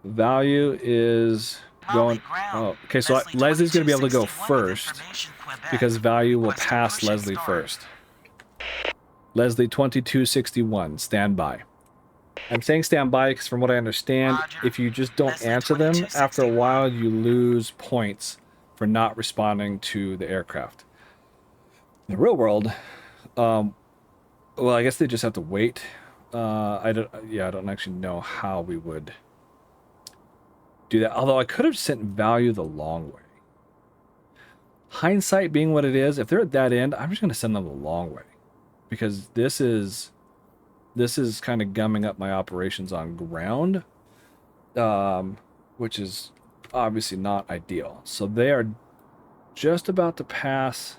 Value is going. Oh, okay, so Leslie's going to be able to go first because value will pass Leslie first. Leslie 2261, standby. I'm saying standby because from what I understand, if you just don't answer them, after a while you lose points for not responding to the aircraft. In the real world, well, I guess they just have to wait. I don't actually know how we would do that. Although I could have sent value the long way. Hindsight being what it is, if they're at that end, I'm just going to send them the long way because this is kind of gumming up my operations on ground, which is obviously not ideal. So they are just about to pass.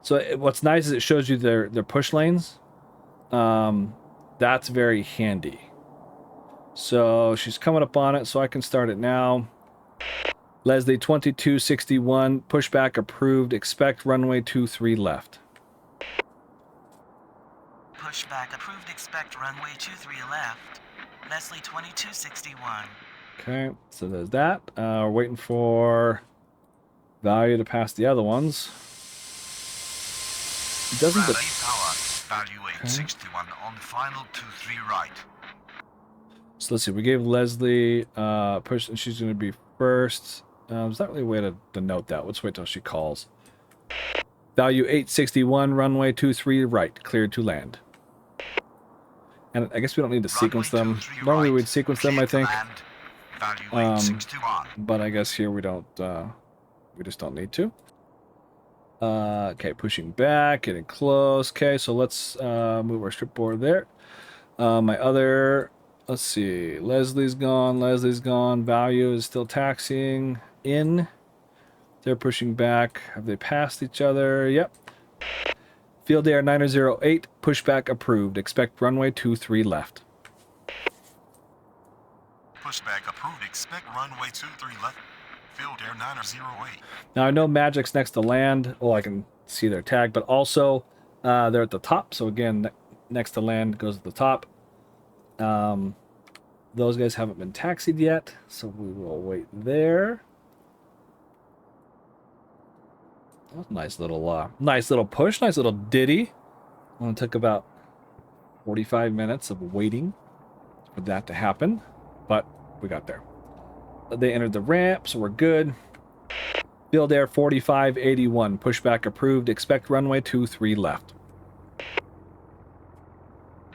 So what's nice is it shows you their push lanes. That's very handy. So she's coming up on it, so I can start it now. Leslie 2261, pushback approved. Expect runway 23 left. Pushback approved. Expect runway 23 left. Leslie 2261. Okay, so there's that. We're waiting for value to pass the other ones. It doesn't. Raleigh Tower, value 861 on the final 23 right. So let's see. We gave Leslie push, and she's going to be first. There's not really a way to note that. Let's wait till she calls. Value 861, runway 23 right, cleared to land. And I guess we don't need to sequence them. Normally we'd sequence them, I think. Value 861. But I guess here we don't We just don't need to. Okay, pushing back, getting close. Okay, so let's move our strip board there. Let's see. Leslie's gone. Leslie's gone. Value is still taxiing in. They're pushing back. Have they passed each other? Yep. Field Air 908, pushback approved. Expect runway 23 left. Pushback approved. Expect runway 23 left. Field Air 908. Now I know Magic's next to land. Oh, I can see their tag, but also they're at the top. So again, next to land goes at the top. Those guys haven't been taxied yet, so we will wait there. Nice little push, nice little ditty. Well, it took about 45 minutes of waiting for that to happen, but we got there. They entered the ramp, so we're good. Field Air 4581, pushback approved. Expect runway 23 left.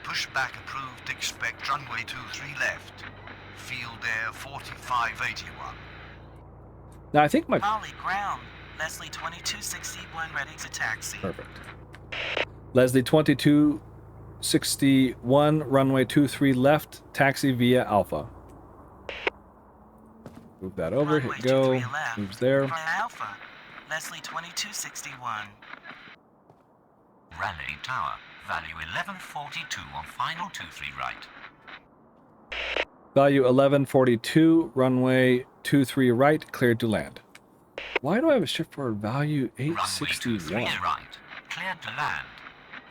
Pushback approved. Expect runway 23 left. Field Air 4581. Now I think my Raleigh ground. Leslie 2261 ready to taxi. perfect. Leslie 2261, runway 23 left, taxi via Alpha. Move that over, Runway hit go, 23 left. moves there. Via Alpha. Leslie 2261. Raleigh Tower. Value 1142 on final 23 right. Value 1142, runway 23 right, cleared to land. Why do I have a shift forward value Runway 23 861? right. Cleared to land.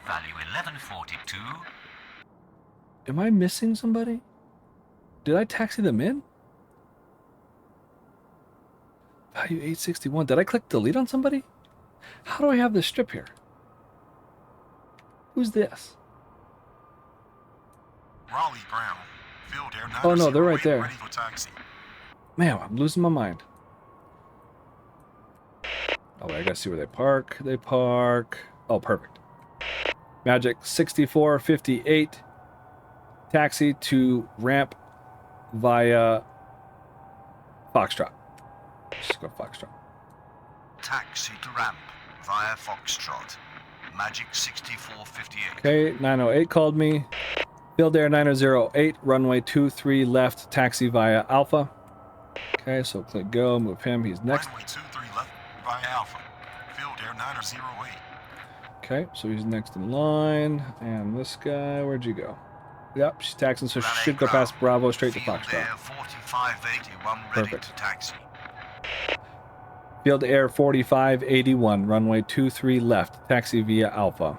Value 1142. Am I missing somebody? Did I taxi them in? Value 861. Did I click delete on somebody? How do I have this strip here? Who's this? Raleigh ground. Field Air 908 Oh no, they're right there. ready for taxi. Man, I'm losing my mind. Oh, wait, I gotta see where they park. They park. Oh, perfect. Magic 6458. Taxi to ramp via Foxtrot. Just go Foxtrot. Taxi to ramp via Foxtrot. Magic 6458. Okay, 908 called me. Field Air 908, runway 23 left, taxi via Alpha. Okay, so click go, move him, he's next. Runway 23 left via Alpha. Field Air 908. Okay, so he's next in line. And this guy, where'd you go? Yep, she's taxing, so she should go past Bravo straight to Field Foxtrot. Air 4581 ready Perfect. to taxi. Field Air 4581, runway 23 left, taxi via Alpha.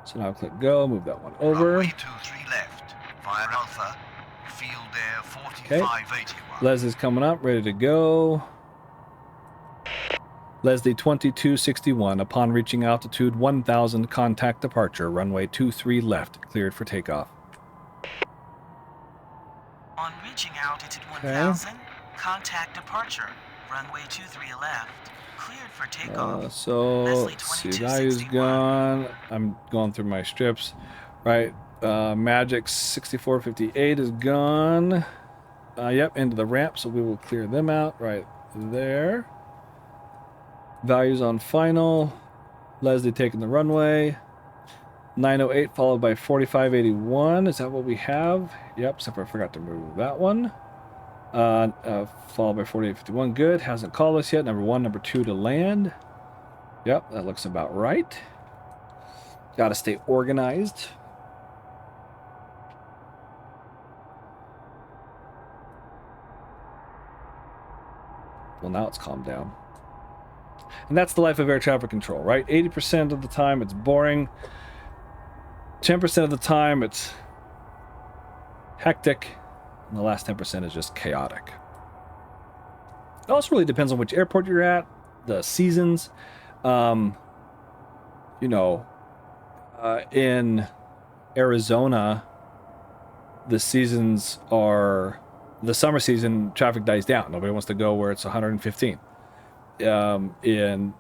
So now click go, move that one over. Runway 23 left via Alpha. Field Air 4581. Leslie's coming up, ready to go. Leslie 2261, upon reaching altitude 1000, contact departure, runway 23 left, cleared for takeoff. On reaching altitude 1000, contact departure. Runway 23 left. Cleared for takeoff. So, Leslie let's see, value's 2261. gone. I'm going through my strips. Right, Magic 6458 is gone. Yep, into the ramp, so we will clear them out right there. Values on final. Leslie taking the runway. 908 followed by 4581. Is that what we have? Yep, except for I forgot to move that one. Followed by 4851. Good. Hasn't called us yet. Number 1, number 2 to land. Yep, that looks about right. Got to stay organized. Well, now it's calmed down. And that's the life of air traffic control, right? 80% of the time it's boring. 10% of the time it's hectic. And the last 10% is just chaotic. It also really depends on which airport you're at, the seasons. In Arizona, the seasons are... The summer season, traffic dies down. Nobody wants to go where it's 115. In,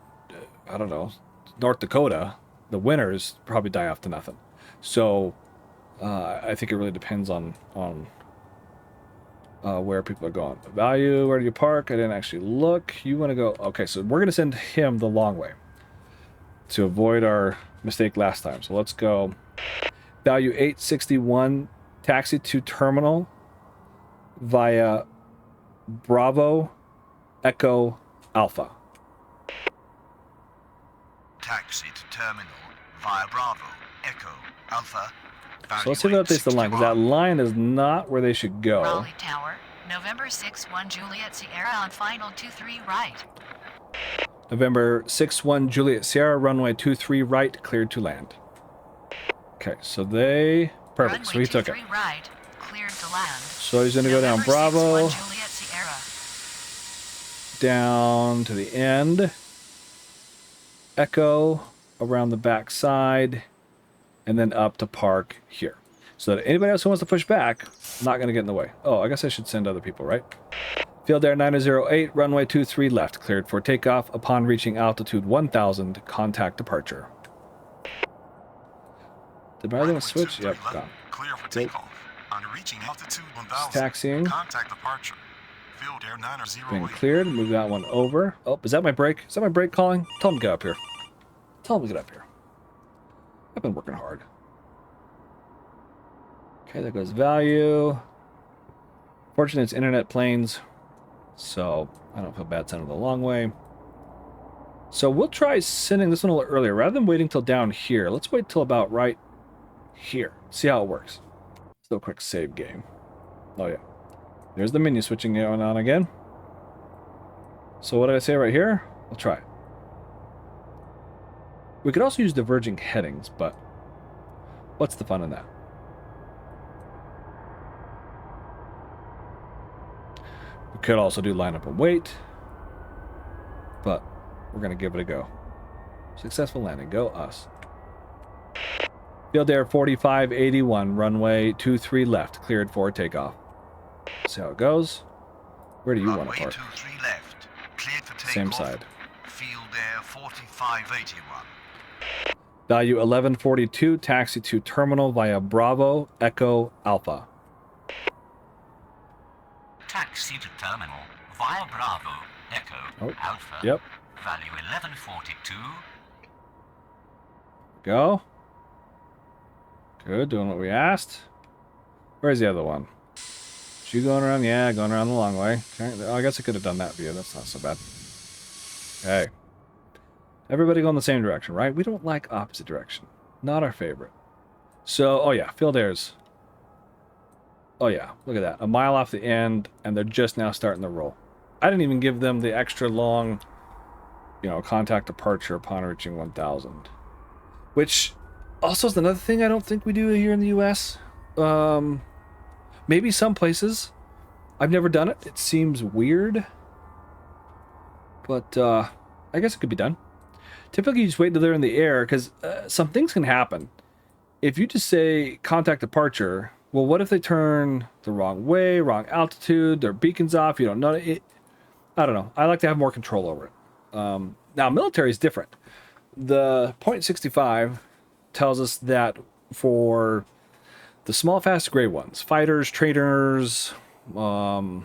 I don't know, North Dakota, the winters probably die off to nothing. So I think it really depends on where people are going. Value, where do you park? I didn't actually look. You want to go... Okay, so we're going to send him the long way to avoid our mistake last time. So let's go. Value 861, taxi to terminal via Bravo Echo Alpha. Taxi to terminal via Bravo Echo Alpha. So let's see if that updates the line, because that line is not where they should go. Raleigh Tower, November 6-1 Juliet Sierra on final 23 right. November 6-1 Juliet Sierra, runway 23 right, cleared to land. Okay, so they... Perfect, Runway so he took it. 23 right, cleared to land. So he's going to go down November Bravo, 6-1 Juliet Sierra. down to the end, Echo, around the back side, and then up to park here. So that anybody else who wants to push back, not going to get in the way. Oh, I guess I should send other people, right? Field Air 908, runway 23 left, cleared for takeoff. Upon reaching altitude 1000, contact departure. Did my other one switch? Yep, gone. Clear for takeoff. On reaching altitude 1000, Taxiing. contact departure. Field Air 908. Been cleared. Move that one over. Oh, is that my brake? Is that my brake calling? Tell him to get up here. Tell him to get up here. I've been working hard. Okay, there goes value. Fortunately, it's internet planes, so I don't feel bad sending the long way. So we'll try sending this one a little earlier. Rather than waiting till down here, let's wait till about right here. See how it works. Still a quick save game. Oh, yeah. There's the menu switching going on again. So what did I say right here? We'll try it. We could also use diverging headings, but what's the fun in that? We could also do line up and wait, but we're going to give it a go. Successful landing. Go us. Field Air 4581, runway 23 left, cleared for takeoff. See how it goes. Where do you want to park? 23 left, cleared for takeoff. Same side. Field Air 4581. Value 1142, taxi to terminal via Bravo Echo Alpha. Taxi to terminal via Bravo Echo Alpha. Yep. Value 1142. Go. Good, doing what we asked. Where's the other one? Is you going around? Yeah, going around the long way. Okay. Oh, I guess I could have done that view. That's not so bad. Okay. Everybody go in the same direction, right? We don't like opposite direction. Not our favorite. So, oh yeah, field airs. Oh yeah, look at that. A mile off the end, and they're just now starting to roll. I didn't even give them the extra long, you know, contact departure upon reaching 1000. Which also is another thing I don't think we do here in the U.S. Maybe some places. I've never done it. It seems weird. But I guess it could be done. Typically, you just wait until they're in the air, because some things can happen. If you just say contact departure, well, what if they turn the wrong way, wrong altitude, their beacon's off, you don't know it? I don't know. I like to have more control over it. Now, military is different. The .65 tells us that for the small, fast, gray ones, fighters, trainers, bombers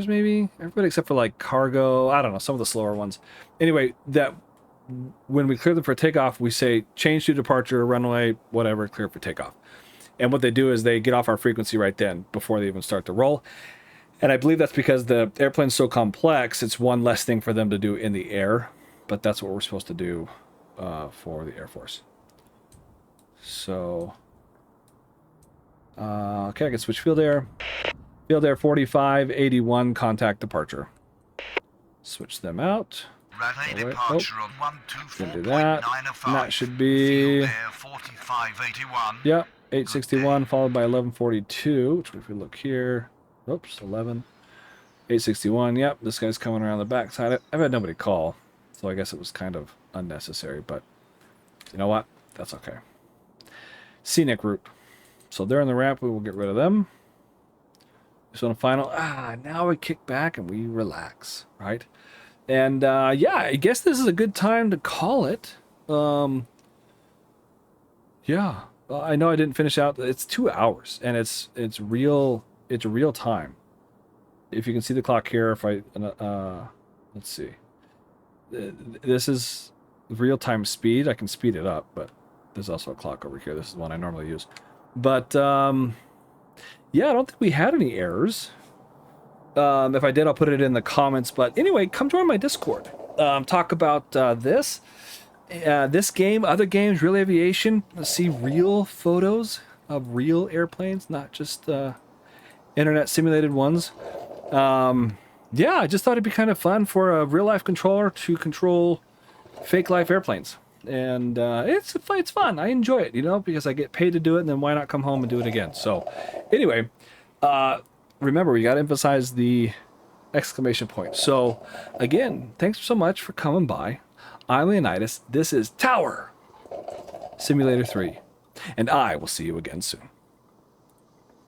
maybe? Everybody except for like cargo, I don't know, some of the slower ones. Anyway, that when we clear them for takeoff, we say change to departure, runway, whatever, clear for takeoff. And what they do is they get off our frequency right then before they even start to roll. And I believe that's because the airplane's so complex, it's one less thing for them to do in the air. But that's what we're supposed to do for the Air Force. So, okay, I can switch field air. Field Air 4581, contact departure. Switch them out. Raleigh departure on 124.905. Can do that. And that should be... Field Air 4581. Yep, 861 followed by 1142, which if we look here... Oops, 11. 861, yep, this guy's coming around the backside. I've had nobody call, so I guess it was kind of unnecessary, but you know what? That's okay. Scenic route. So they're in the ramp, we will get rid of them. So in the final, now we kick back and we relax, right? And yeah, I guess this is a good time to call it. Yeah, I know I didn't finish out. It's 2 hours, and it's real time. If you can see the clock here, if I let's see, this is real time speed. I can speed it up, but there's also a clock over here. This is one I normally use. But yeah, I don't think we had any errors. If I did, I'll put it in the comments. But anyway, come join my Discord. Talk about this game, other games, real aviation. See real photos of real airplanes, not just internet simulated ones. Yeah, I just thought it'd be kind of fun for a real life controller to control fake life airplanes. And it's fun. I enjoy it, because I get paid to do it, and then why not come home and do it again? So anyway, remember, we got to emphasize the exclamation point. So again, thanks so much for coming by. I'm Leonidas. This is Tower Simulator 3, and I will see you again soon.